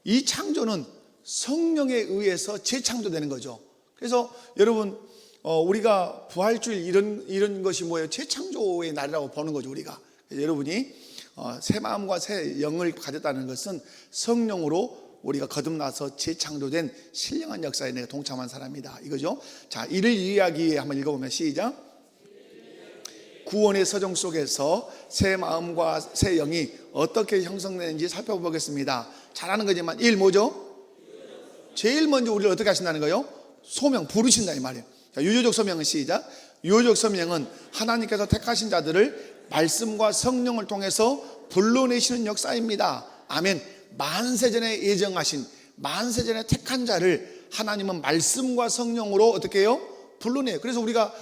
이 창조는 성령에 의해서 재창조되는 거죠. 그래서 여러분, 우리가 부활주일 이런 것이 뭐예요? 재창조의 날이라고 보는 거죠, 우리가. 여러분이 새 마음과 새 영을 가졌다는 것은 성령으로 우리가 거듭나서 재창조된 신령한 역사에 내가 동참한 사람이다 이거죠. 자, 이를 이해하기 위해 한번 읽어보면 시작. 구원의 서정 속에서 새 마음과 새 영이 어떻게 형성되는지 살펴보겠습니다. 잘하는 거지만 1 뭐죠? 제일 먼저 우리를 어떻게 하신다는 거예요? 소명, 부르신다 이 말이에요. 자, 유효적 소명은 시작. 유효적 소명은 하나님께서 택하신 자들을 말씀과 성령을 통해서 불러내시는 역사입니다. 아멘. 만세전에 예정하신, 만세전에 택한 자를 하나님은 말씀과 성령으로 어떻게 해요? 불러내요. 그래서 우리가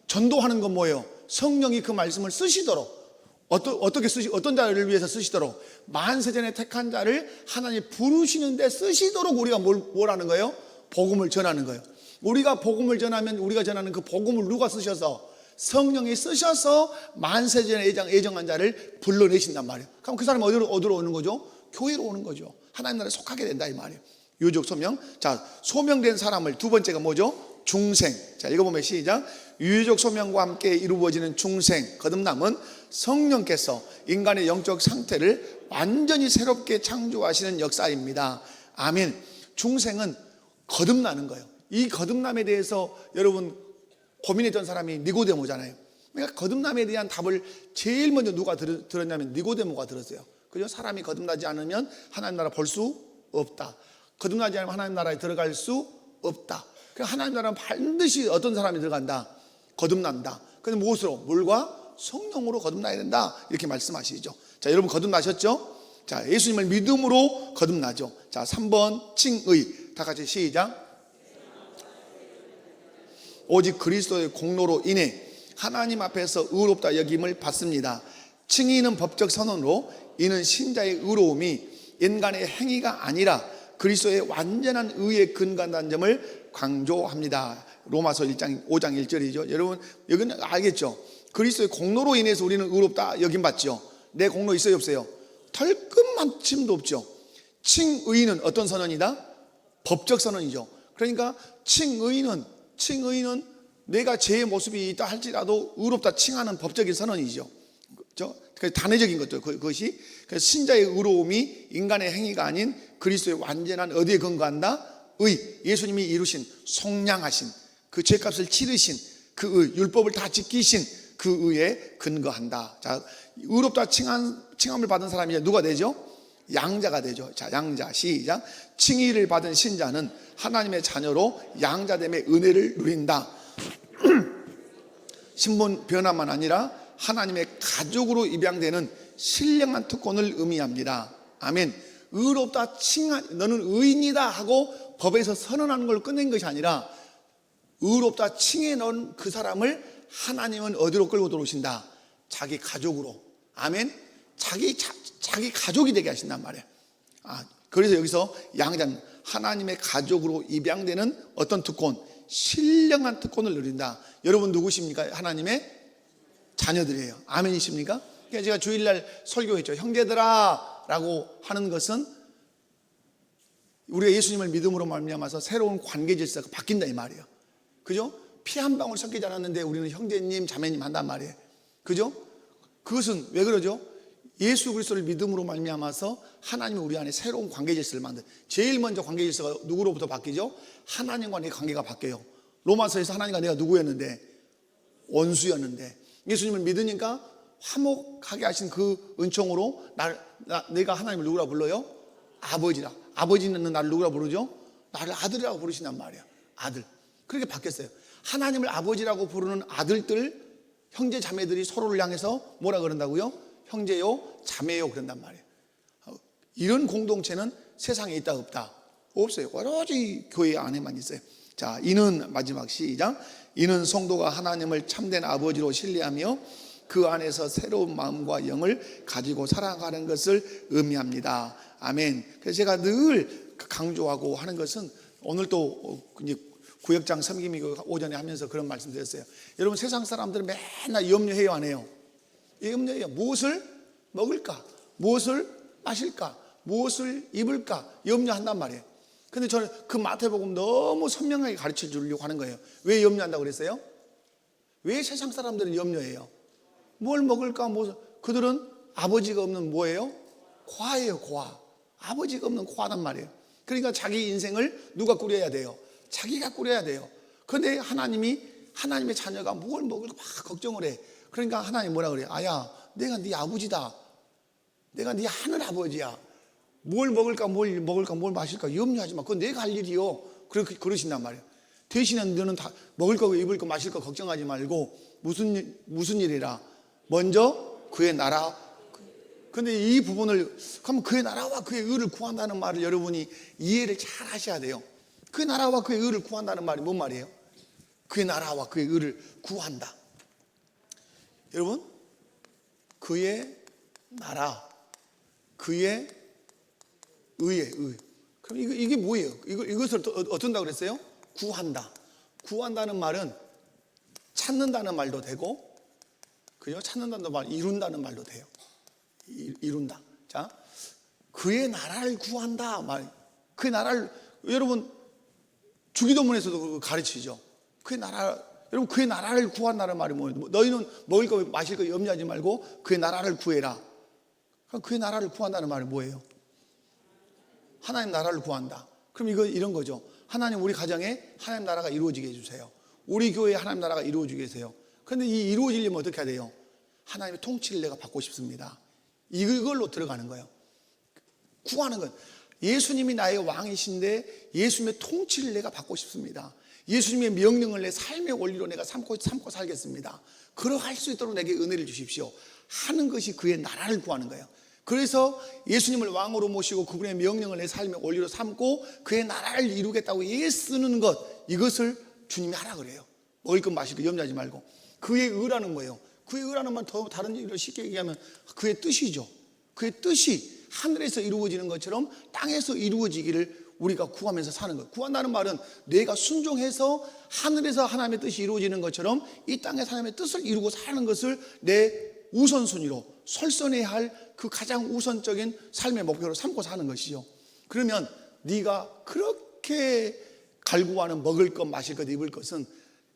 전도하는 건 뭐예요? 성령이 그 말씀을 쓰시도록, 어떤 자를 위해서 쓰시도록, 만세전에 택한 자를 하나님 부르시는데 쓰시도록 우리가 뭘 하는 거예요? 복음을 전하는 거예요. 우리가 복음을 전하면 우리가 전하는 그 복음을 누가 쓰셔서? 성령이 쓰셔서 만세전에 예정한 자를 불러내신단 말이에요. 그럼 그 사람이 어디로 오는 거죠? 교회로 오는 거죠. 하나님 나라에 속하게 된다 이 말이에요. 유효적 소명. 자, 소명된 사람을 두 번째가 뭐죠? 중생. 자, 읽어보면 시작. 유효적 소명과 함께 이루어지는 중생, 거듭남은 성령께서 인간의 영적 상태를 완전히 새롭게 창조하시는 역사입니다. 아멘. 중생은 거듭나는 거예요. 이 거듭남에 대해서 여러분 고민했던 사람이 니고데모잖아요. 그러니까 거듭남에 대한 답을 제일 먼저 누가 들었냐면 니고데모가 들었어요. 그죠? 사람이 거듭나지 않으면 하나님 나라 볼 수 없다. 거듭나지 않으면 하나님 나라에 들어갈 수 없다. 그러니까 하나님 나라는 반드시 어떤 사람이 들어간다? 거듭난다. 근데 무엇으로? 물과 성령으로 거듭나야 된다. 이렇게 말씀하시죠. 자, 여러분 거듭나셨죠? 자, 예수님을 믿음으로 거듭나죠. 자, 3번 칭의. 다 같이 시작. 오직 그리스도의 공로로 인해 하나님 앞에서 의롭다 여김을 받습니다. 칭의는 법적 선언으로, 이는 신자의 의로움이 인간의 행위가 아니라 그리스도의 완전한 의에 근거한다는 점을 강조합니다. 로마서 1장 5장 1절이죠. 여러분 여기는 알겠죠? 그리스도의 공로로 인해서 우리는 의롭다 여김받죠. 내 공로 있어요 없어요? 털끝만침도 없죠. 칭의는 어떤 선언이다? 법적 선언이죠. 그러니까 칭의는 내가 제 모습이 있다 할지라도 의롭다 칭하는 법적인 선언이죠. 그렇죠? 단회적인 것도 그것이. 그래서 신자의 의로움이 인간의 행위가 아닌 그리스도의 완전한 어디에 근거한다? 의. 예수님이 이루신 속량하신 그 죄값을 치르신 그 의, 율법을 다 지키신 그 의에 근거한다. 자, 의롭다 칭함을 받은 사람이 누가 되죠? 양자가 되죠. 자, 양자 시작. 칭의를 받은 신자는 하나님의 자녀로 양자됨의 은혜를 누린다. 신분 변화만 아니라 하나님의 가족으로 입양되는 신령한 특권을 의미합니다. 아멘. 의롭다 칭한 너는 의인이다 하고 법에서 선언하는 걸 끝낸 것이 아니라 의롭다 칭해 놓은 그 사람을 하나님은 어디로 끌고 들어오신다? 자기 가족으로. 아멘. 자기 가족이 되게 하신단 말이에요. 그래서 여기서 양자는 하나님의 가족으로 입양되는 어떤 특권? 신령한 특권을 누린다. 여러분 누구십니까? 하나님의 자녀들이에요. 아멘이십니까? 그러니까 제가 주일날 설교했죠. 형제들아 라고 하는 것은 우리가 예수님을 믿음으로 말미암아서 새로운 관계 질서가 바뀐다 이 말이에요. 그죠? 피 한 방울 섞이지 않았는데 우리는 형제님 자매님 한단 말이에요. 그죠? 그것은 왜 그러죠? 예수 그리스도를 믿음으로 말미암아서 하나님이 우리 안에 새로운 관계 질서를 만든. 제일 먼저 관계 질서가 누구로부터 바뀌죠? 하나님과 내 관계가 바뀌어요. 로마서에서 하나님과 내가 누구였는데? 원수였는데 예수님을 믿으니까 화목하게 하신 그 은총으로 내가 하나님을 누구라 불러요? 아버지라. 아버지는 나를 누구라 부르죠? 나를 아들이라고 부르신단 말이에요. 아들. 그렇게 바뀌었어요. 하나님을 아버지라고 부르는 아들들, 형제 자매들이 서로를 향해서 뭐라 그런다고요? 형제요, 자매요 그런단 말이에요. 이런 공동체는 세상에 있다 없다? 없어요. 오로지 교회 안에만 있어요. 자, 이는 마지막 시작. 이는 성도가 하나님을 참된 아버지로 신뢰하며 그 안에서 새로운 마음과 영을 가지고 살아가는 것을 의미합니다. 아멘. 그래서 제가 늘 강조하고 하는 것은 오늘 또 이제 구역장 섬김이 오전에 하면서 그런 말씀 드렸어요. 여러분 세상 사람들은 맨날 염려해요 안 해요? 염려해요. 무엇을 먹을까? 무엇을 마실까? 무엇을 입을까? 염려한단 말이에요. 근데 저는 그 마태복음 너무 선명하게 가르쳐 주려고 하는 거예요. 왜 염려한다고 그랬어요? 왜 세상 사람들은 염려해요? 뭘 먹을까? 그들은 아버지가 없는 뭐예요? 과예요, 과. 아버지가 없는 과단 말이에요. 그러니까 자기 인생을 누가 꾸려야 돼요? 자기가 꾸려야 돼요. 그런데 하나님의 자녀가 뭘 먹을까 막 걱정을 해. 그러니까 하나님 뭐라 그래요? 아야, 내가 네 아버지다. 내가 네 하늘 아버지야. 뭘 먹을까 뭘 마실까 염려하지 마. 그건 내가 할 일이요. 그러신단 말이에요. 대신에 너는 다 먹을 거 입을 거 마실 거 걱정하지 말고 무슨 일이라 먼저 그의 나라. 근데 이 부분을 그러면 그의 나라와 그의 의를 구한다는 말을 여러분이 이해를 잘 하셔야 돼요. 그의 나라와 그의 의를 구한다는 말이 뭔 말이에요? 그의 나라와 그의 의를 구한다. 여러분, 그의 나라, 그의 의의 의. 그럼 이게 뭐예요? 이것을 어떤다고 그랬어요? 구한다. 구한다는 말은 찾는다는 말도 되고, 그죠? 찾는다는 말, 이룬다는 말도 돼요. 이룬다. 자, 그의 나라를 구한다. 그의 나라를, 여러분, 주기도문에서도 가르치죠. 그의 나라, 여러분, 그의 나라를 구한다는 말이 뭐예요? 너희는 먹을 거, 마실 거 염려하지 말고 그의 나라를 구해라. 그럼 그의 나라를 구한다는 말이 뭐예요? 하나님 나라를 구한다. 그럼 이런 거죠. 하나님, 우리 가정에 하나님 나라가 이루어지게 해주세요. 우리 교회에 하나님 나라가 이루어지게 해주세요. 그런데 이 이루어지려면 어떻게 해야 돼요? 하나님의 통치를 내가 받고 싶습니다. 이걸로 들어가는 거예요. 구하는 건 예수님이 나의 왕이신데 예수님의 통치를 내가 받고 싶습니다. 예수님의 명령을 내 삶의 원리로 내가 삼고 살겠습니다. 그러할 수 있도록 내게 은혜를 주십시오 하는 것이 그의 나라를 구하는 거예요. 그래서 예수님을 왕으로 모시고 그분의 명령을 내 삶의 원리로 삼고 그의 나라를 이루겠다고 애쓰는 것, 이것을 주님이 하라 그래요. 먹을 것 마실 것 염려하지 말고. 그의 의라는 거예요. 그의 의라는 말, 더 다른 얘기로 쉽게 얘기하면 그의 뜻이죠. 그의 뜻이 하늘에서 이루어지는 것처럼 땅에서 이루어지기를 우리가 구하면서 사는 것. 구한다는 말은 내가 순종해서 하늘에서 하나님의 뜻이 이루어지는 것처럼 이 땅에서 하나님의 뜻을 이루고 사는 것을 내 우선순위로 설선해야 할 그 가장 우선적인 삶의 목표로 삼고 사는 것이죠. 그러면 네가 그렇게 갈구하는 먹을 것, 마실 것, 입을 것은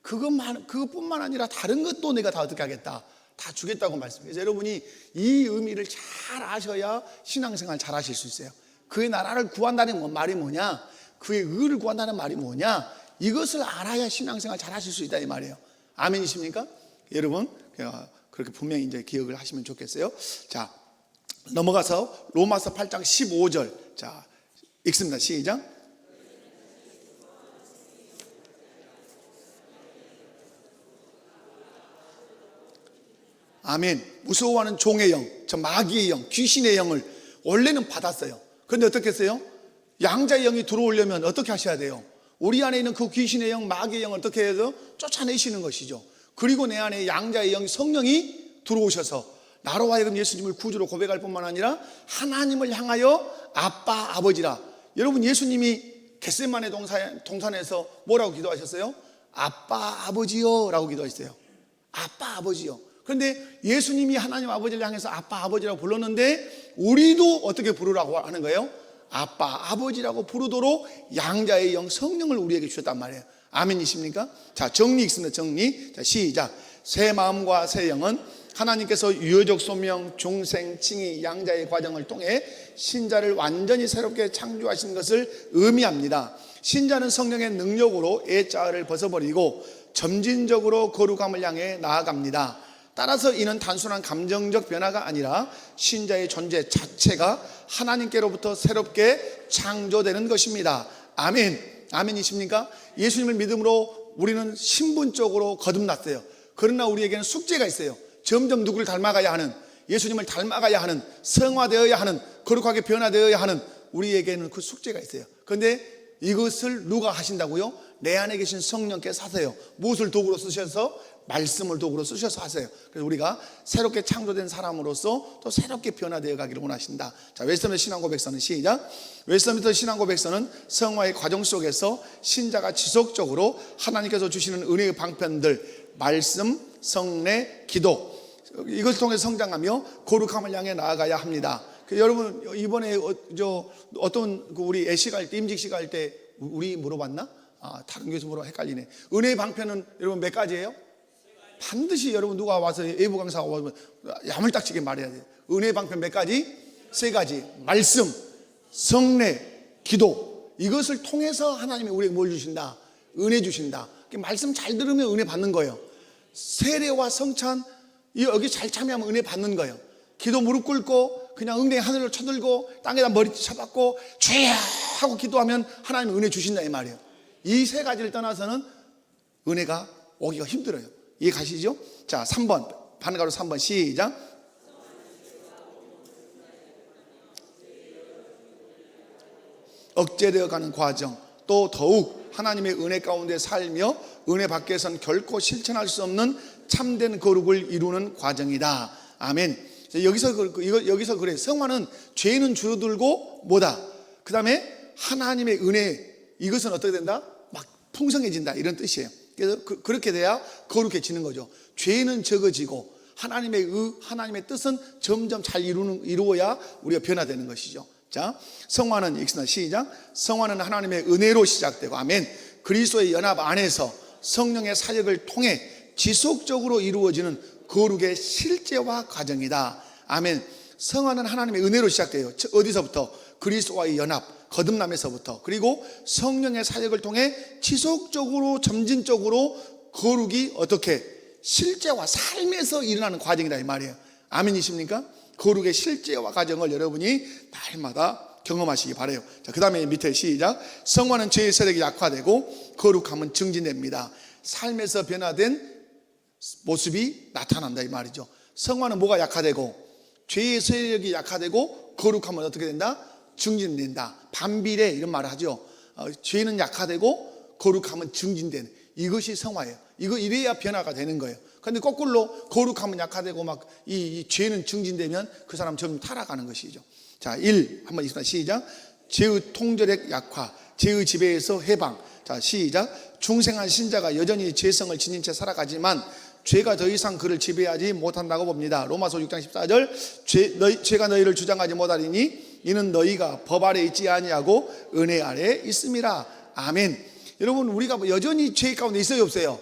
그것뿐만 아니라 다른 것도 내가 다 어떻게 하겠다, 다 주겠다고 말씀해요. 여러분이 이 의미를 잘 아셔야 신앙생활 잘 하실 수 있어요. 그의 나라를 구한다는 말이 뭐냐, 그의 의를 구한다는 말이 뭐냐, 이것을 알아야 신앙생활 잘 하실 수 있다 이 말이에요. 아멘이십니까? 여러분, 그렇게 분명히 이제 기억을 하시면 좋겠어요. 자, 넘어가서 로마서 8장 15절. 자, 읽습니다. 시작. 아멘. 무서워하는 종의 영, 저 마귀의 영, 귀신의 영을 원래는 받았어요. 그런데 어떻게 했어요? 양자의 영이 들어오려면 어떻게 하셔야 돼요? 우리 안에 있는 그 귀신의 영, 마귀의 영을 어떻게 해서 쫓아내시는 것이죠. 그리고 내 안에 양자의 영, 성령이 들어오셔서 나로 하여금 예수님을 구주로 고백할 뿐만 아니라 하나님을 향하여 아빠, 아버지라. 여러분, 예수님이 겟세마네 동산에서 뭐라고 기도하셨어요? 아빠, 아버지요 라고 기도하셨어요. 아빠, 아버지요. 그런데 예수님이 하나님 아버지를 향해서 아빠, 아버지라고 불렀는데 우리도 어떻게 부르라고 하는 거예요? 아빠, 아버지라고 부르도록 양자의 영, 성령을 우리에게 주셨단 말이에요. 아멘이십니까? 자, 정리 읽습니다. 정리. 자, 시작. 새 마음과 새 영은 하나님께서 유효적 소명, 중생, 칭의, 양자의 과정을 통해 신자를 완전히 새롭게 창조하신 것을 의미합니다. 신자는 성령의 능력으로 애자를 벗어버리고 점진적으로 거룩함을 향해 나아갑니다. 따라서 이는 단순한 감정적 변화가 아니라 신자의 존재 자체가 하나님께로부터 새롭게 창조되는 것입니다. 아멘. 아멘이십니까? 예수님을 믿음으로 우리는 신분적으로 거듭났어요. 그러나 우리에게는 숙제가 있어요. 점점 누구를 닮아가야 하는, 예수님을 닮아가야 하는, 성화되어야 하는, 거룩하게 변화되어야 하는 우리에게는 그 숙제가 있어요. 그런데 이것을 누가 하신다고요? 내 안에 계신 성령께서 하세요. 무엇을 도구로 쓰셔서? 말씀을 도구로 쓰셔서 하세요. 그래서 우리가 새롭게 창조된 사람으로서 또 새롭게 변화되어 가기를 원하신다. 자, 웨스터민스터 신앙고백서는 시작. 웨스터민스터 신앙고백서는 성화의 과정 속에서 신자가 지속적으로 하나님께서 주시는 은혜의 방편들, 말씀, 성례, 기도, 이것을 통해 성장하며 거룩함을 향해 나아가야 합니다. 여러분, 이번에 어떤 우리 애씨가 할 때, 임직씨가 할 때 우리 물어봤나? 다른 교수 물어봐 헷갈리네. 은혜의 방편은 여러분 몇 가지예요? 반드시 여러분 누가 와서 예부 강사가 와서 야물딱지게 말해야 돼요. 은혜의 방편 몇 가지? 세 가지. 말씀, 성례, 기도. 이것을 통해서 하나님이 우리에게 뭘 주신다? 은혜 주신다. 말씀 잘 들으면 은혜 받는 거예요. 세례와 성찬 여기 잘 참여하면 은혜 받는 거예요. 기도 무릎 꿇고 그냥 엉덩이 하늘로 쳐들고 땅에다 머리 쳐박고 주여 하고 기도하면 하나님 은혜 주신다 이 말이에요. 이 세 가지를 떠나서는 은혜가 오기가 힘들어요. 이해 가시죠? 자, 3번 반가로 3번 시작. 억제되어 가는 과정, 또 더욱 하나님의 은혜 가운데 살며 은혜 밖에선 결코 실천할 수 없는 참된 거룩을 이루는 과정이다. 아멘. 여기서 그래. 성화는 죄는 줄어들고 뭐다? 그 다음에 하나님의 은혜, 이것은 어떻게 된다? 막 풍성해진다 이런 뜻이에요. 그래서 그렇게 돼야 거룩해지는 거죠. 죄는 적어지고 하나님의 뜻은 점점 잘 이루어야 우리가 변화되는 것이죠. 자, 성화는 읽습니다. 시작. 성화는 하나님의 은혜로 시작되고 아멘. 그리스도의 연합 안에서 성령의 사역을 통해 지속적으로 이루어지는 거룩의 실제화 과정이다. 아멘. 성화는 하나님의 은혜로 시작돼요. 어디서부터? 그리스도와의 연합, 거듭남에서부터. 그리고 성령의 사역을 통해 지속적으로 점진적으로 거룩이 어떻게? 실제화, 삶에서 일어나는 과정이다 이 말이에요. 아멘이십니까? 거룩의 실제화 과정을 여러분이 날마다 경험하시기 바라요. 자, 그 다음에 밑에 시작. 성화는 죄의 세력이 약화되고 거룩함은 증진됩니다. 삶에서 변화된 모습이 나타난다 이 말이죠. 성화는 뭐가 약화되고 죄의 세력이 약화되고 거룩함은 어떻게 된다? 증진된다. 반비례 이런 말을 하죠. 죄는 약화되고 거룩함은 증진되는, 이것이 성화예요. 이래야 변화가 되는 거예요. 그런데 거꾸로 거룩함은 약화되고 막 이 죄는 증진되면 그 사람 점점 타락하는 것이죠. 자, 1 한번 읽습니다. 시작. 죄의 통절의 약화, 죄의 지배에서 해방. 자, 시작. 중생한 신자가 여전히 죄성을 지닌 채 살아가지만 죄가 더 이상 그를 지배하지 못한다고 봅니다. 로마서 6장 14절. 죄가 너희를 주장하지 못하리니 이는 너희가 법 아래 있지 아니하고 은혜 아래 있음이라. 아멘. 여러분, 우리가 여전히 죄 가운데 있어요 없어요?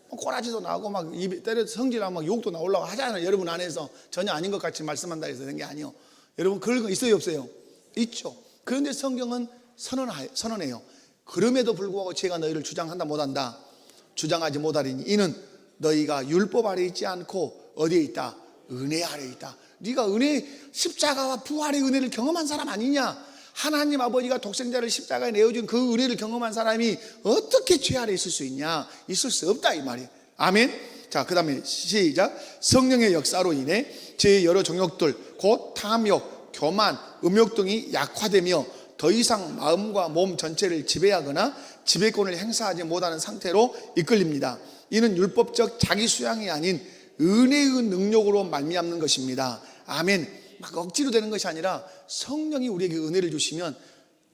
꼬라지도 나고 막 입에 때려서 성질하고 막 욕도 나오려고 하잖아요. 여러분 안에서 전혀 아닌 것 같이 말씀한다 해서 그런 게 아니에요. 여러분 그런 거 있어요 없어요? 있죠. 그런데 성경은 선언해요. 그럼에도 불구하고 죄가 너희를 주장한다 못한다. 주장하지 못하리니 이는 너희가 율법 아래 있지 않고 어디에 있다? 은혜 아래 있다. 네가 은혜, 십자가와 부활의 은혜를 경험한 사람 아니냐? 하나님 아버지가 독생자를 십자가에 내어준 그 은혜를 경험한 사람이 어떻게 죄 아래 있을 수 있냐? 있을 수 없다 이 말이에요. 아멘. 자, 그 다음에 시작. 성령의 역사로 인해 죄의 여러 정욕들 곧 탐욕, 교만, 음욕 등이 약화되며 더 이상 마음과 몸 전체를 지배하거나 지배권을 행사하지 못하는 상태로 이끌립니다. 이는 율법적 자기 수양이 아닌 은혜의 능력으로 말미암는 것입니다. 아멘. 막 억지로 되는 것이 아니라 성령이 우리에게 은혜를 주시면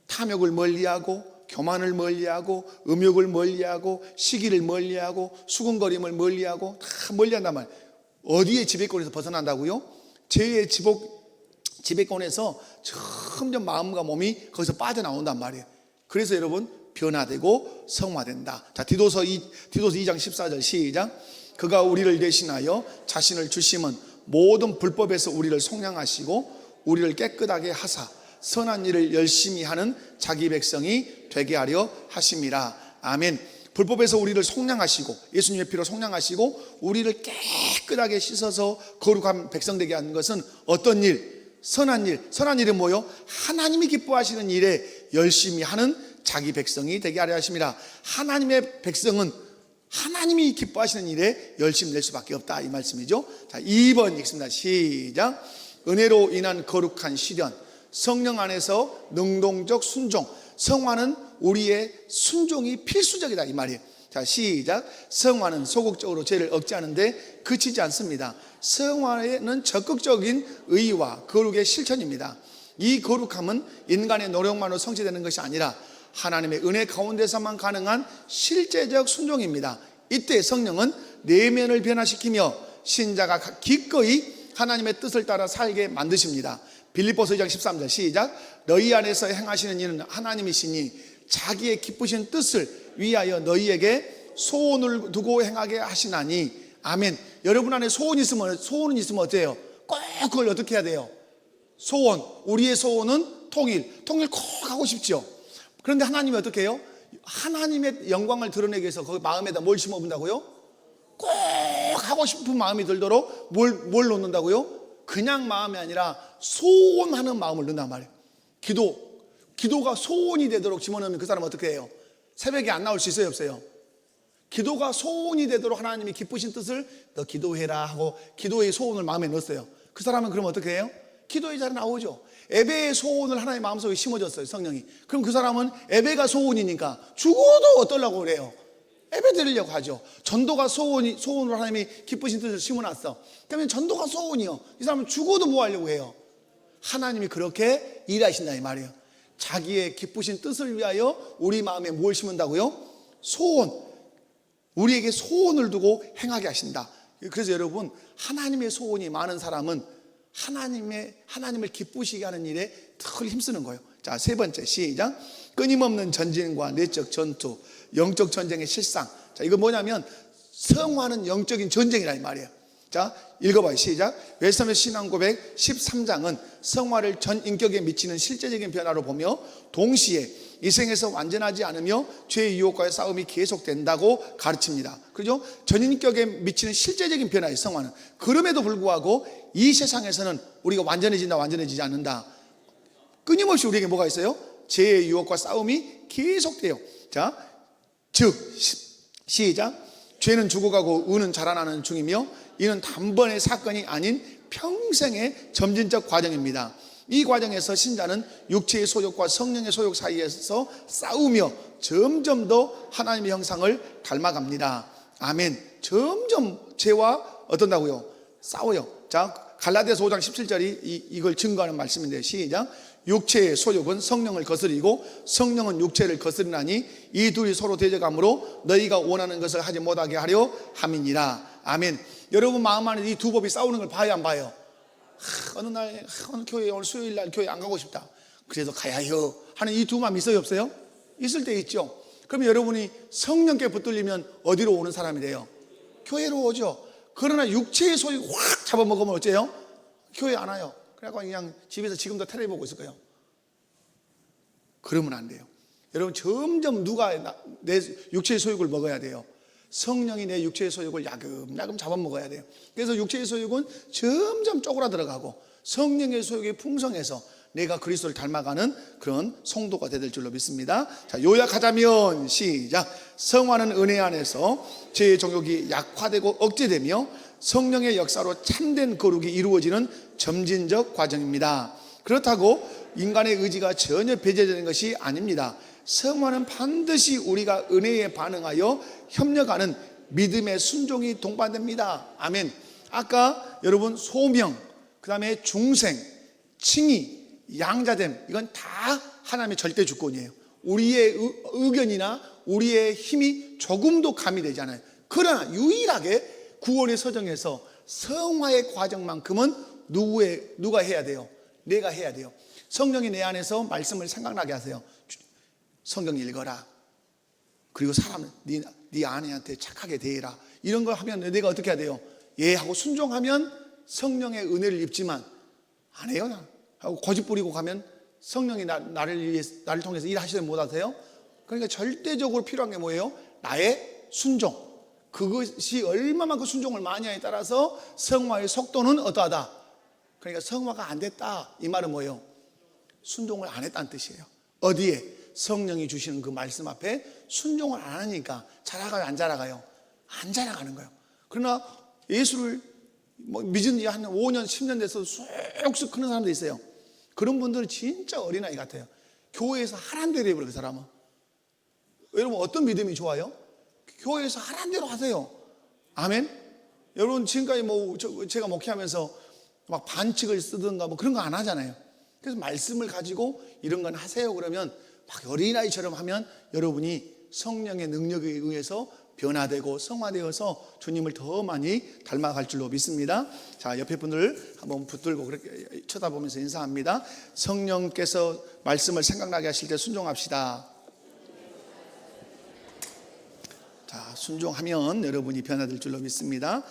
탐욕을 멀리하고 교만을 멀리하고 음욕을 멀리하고 시기를 멀리하고 수근거림을 멀리하고 다 멀리한단 말이에요. 어디에 지배권에서 벗어난다고요? 죄의 지배권에서 점점 마음과 몸이 거기서 빠져나온단 말이에요. 그래서 여러분 변화되고 성화된다. 자, 디도서 2장 14절 시작. 그가 우리를 대신하여 자신을 주심은 모든 불법에서 우리를 속량하시고 우리를 깨끗하게 하사 선한 일을 열심히 하는 자기 백성이 되게 하려 하심이라. 아멘. 불법에서 우리를 속량하시고 예수님의 피로 속량하시고 우리를 깨끗하게 씻어서 거룩한 백성 되게 하는 것은 어떤 일? 선한 일. 선한 일은 뭐요? 하나님이 기뻐하시는 일에 열심히 하는 자기 백성이 되게 하려 하심이라. 하나님의 백성은 하나님이 기뻐하시는 일에 열심히 낼 수밖에 없다 이 말씀이죠. 자, 2번 읽습니다. 시작. 은혜로 인한 거룩한 실현, 성령 안에서 능동적 순종. 성화는 우리의 순종이 필수적이다 이 말이에요. 자, 시작. 성화는 소극적으로 죄를 억제하는데 그치지 않습니다. 성화는 적극적인 의와 거룩의 실천입니다. 이 거룩함은 인간의 노력만으로 성취되는 것이 아니라 하나님의 은혜 가운데서만 가능한 실제적 순종입니다. 이때 성령은 내면을 변화시키며 신자가 기꺼이 하나님의 뜻을 따라 살게 만드십니다. 빌립보서 2장 13절 시작. 너희 안에서 행하시는 이는 하나님이시니 자기의 기쁘신 뜻을 위하여 너희에게 소원을 두고 행하게 하시나니. 아멘. 여러분 안에 소원은 있으면 어때요? 꼭 그걸 어떻게 해야 돼요? 소원. 우리의 소원은 통일 꼭 하고 싶죠. 그런데 하나님이 어떻게 해요? 하나님의 영광을 드러내기 위해서 거기 마음에다 뭘 심어본다고요? 꼭 하고 싶은 마음이 들도록 뭘 놓는다고요? 그냥 마음이 아니라 소원하는 마음을 넣는단 말이에요. 기도가 소원이 되도록 집어넣으면 그 사람은 어떻게 해요? 새벽에 안 나올 수 있어요, 없어요? 기도가 소원이 되도록 하나님이 기쁘신 뜻을 너 기도해라 하고 기도의 소원을 마음에 넣었어요. 그 사람은 그럼 어떻게 해요? 기도의 자리에 나오죠. 예배의 소원을 하나님 마음속에 심어줬어요, 성령이. 그럼 그 사람은 예배가 소원이니까 죽어도 어떠려고 그래요? 예배 드리려고 하죠. 전도가 소원으로 하나님이 기쁘신 뜻을 심어놨어. 그러면 전도가 소원이요. 이 사람은 죽어도 뭐 하려고 해요? 하나님이 그렇게 일하신다 이 말이에요. 자기의 기쁘신 뜻을 위하여 우리 마음에 뭘 심은다고요? 소원. 우리에게 소원을 두고 행하게 하신다. 그래서 여러분, 하나님의 소원이 많은 사람은 하나님을 기쁘시게 하는 일에 덜 힘쓰는 거예요. 자, 세 번째, 시작. 끊임없는 전진과 내적 전투, 영적 전쟁의 실상. 자, 이거 뭐냐면 성화는 영적인 전쟁이라 이 말이에요. 자, 읽어봐요. 시작. 웰섬의 신앙고백 13장은 성화를 전 인격에 미치는 실제적인 변화로 보며 동시에 이 생에서 완전하지 않으며 죄의 유혹과의 싸움이 계속된다고 가르칩니다. 그죠? 전 인격에 미치는 실제적인 변화의 성화는. 그럼에도 불구하고 이 세상에서는 우리가 완전해지지 않는다. 끊임없이 우리에게 뭐가 있어요? 죄의 유혹과 싸움이 계속돼요. 자, 즉 시작. 죄는 죽어가고 의는 자라나는 중이며 이는 단번의 사건이 아닌 평생의 점진적 과정입니다. 이 과정에서 신자는 육체의 소욕과 성령의 소욕 사이에서 싸우며 점점 더 하나님의 형상을 닮아갑니다. 아멘. 점점 죄와 어떤다고요? 싸워요. 자, 갈라디아서 5장 17절이 이걸 증거하는 말씀인데 시작. 육체의 소욕은 성령을 거스리고 성령은 육체를 거스리나니 이 둘이 서로 대적함으로 너희가 원하는 것을 하지 못하게 하려 함이니라. 아멘. 여러분 마음 안에 이 두 법이 싸우는 걸 봐요, 안 봐요? 어느 날 어느 교회 오늘 수요일 날 교회 안 가고 싶다. 그래도 가야요 하는 이 두 마음 있어요, 없어요? 있을 때 있죠. 그러면 여러분이 성령께 붙들리면 어디로 오는 사람이 돼요? 교회로 오죠. 그러나 육체의 소욕 확 잡아먹으면 어째요? 교회 안 와요. 그래서 그냥 집에서 지금도 텔레비 보고 있을 거예요. 그러면 안 돼요. 여러분 점점 누가 내 육체의 소욕을 먹어야 돼요? 성령이 내 육체의 소욕을 야금야금 잡아먹어야 돼요. 그래서 육체의 소욕은 점점 쪼그라들어가고 성령의 소욕이 풍성해서 내가 그리스도를 닮아가는 그런 성도가 되될 줄로 믿습니다. 자, 요약하자면 시작. 성화는 은혜 안에서 죄의 정욕이 약화되고 억제되며 성령의 역사로 참된 거룩이 이루어지는 점진적 과정입니다. 그렇다고 인간의 의지가 전혀 배제되는 것이 아닙니다. 성화는 반드시 우리가 은혜에 반응하여 협력하는 믿음의 순종이 동반됩니다. 아멘. 아까 여러분 소명, 그 다음에 중생, 칭의, 양자됨, 이건 다 하나님의 절대 주권이에요. 우리의 의견이나 우리의 힘이 조금도 가미되지 않아요. 그러나 유일하게 구원의 서정에서 성화의 과정만큼은 누가 해야 돼요? 내가 해야 돼요. 성령이 내 안에서 말씀을 생각나게 하세요. 성경 읽어라. 그리고 사람을 네 아내한테 착하게 대해라. 이런 걸 하면 내가 어떻게 해야 돼요? 예 하고 순종하면 성령의 은혜를 입지만 안 해요. 나 하고 고집 부리고 가면 성령이 나를 통해서 일하시지 못하세요. 그러니까 절대적으로 필요한 게 뭐예요? 나의 순종. 그것이 얼마만큼 순종을 많이 하냐에 따라서 성화의 속도는 어떠하다. 그러니까 성화가 안 됐다 이 말은 뭐예요? 순종을 안 했다는 뜻이에요. 어디에? 성령이 주시는 그 말씀 앞에 순종을 안 하니까 자라가요, 안 자라가요? 안 자라가는 거예요. 그러나 예수를 믿은 지 한 5년, 10년 돼서 쑥쑥 크는 사람도 있어요. 그런 분들은 진짜 어린아이 같아요. 교회에서 하란 대로 해버려요, 그 사람은. 여러분 어떤 믿음이 좋아요? 교회에서 하란 대로 하세요. 아멘. 여러분 지금까지 제가 목회하면서 막 반칙을 쓰든가 그런 거 안 하잖아요. 그래서 말씀을 가지고 이런 건 하세요 그러면 막 어린아이처럼 하면 여러분이 성령의 능력에 의해서 변화되고 성화되어서 주님을 더 많이 닮아갈 줄로 믿습니다. 자, 옆에 분들 한번 붙들고 그렇게 쳐다보면서 인사합니다. 성령께서 말씀을 생각나게 하실 때 순종합시다. 자, 순종하면 여러분이 변화될 줄로 믿습니다.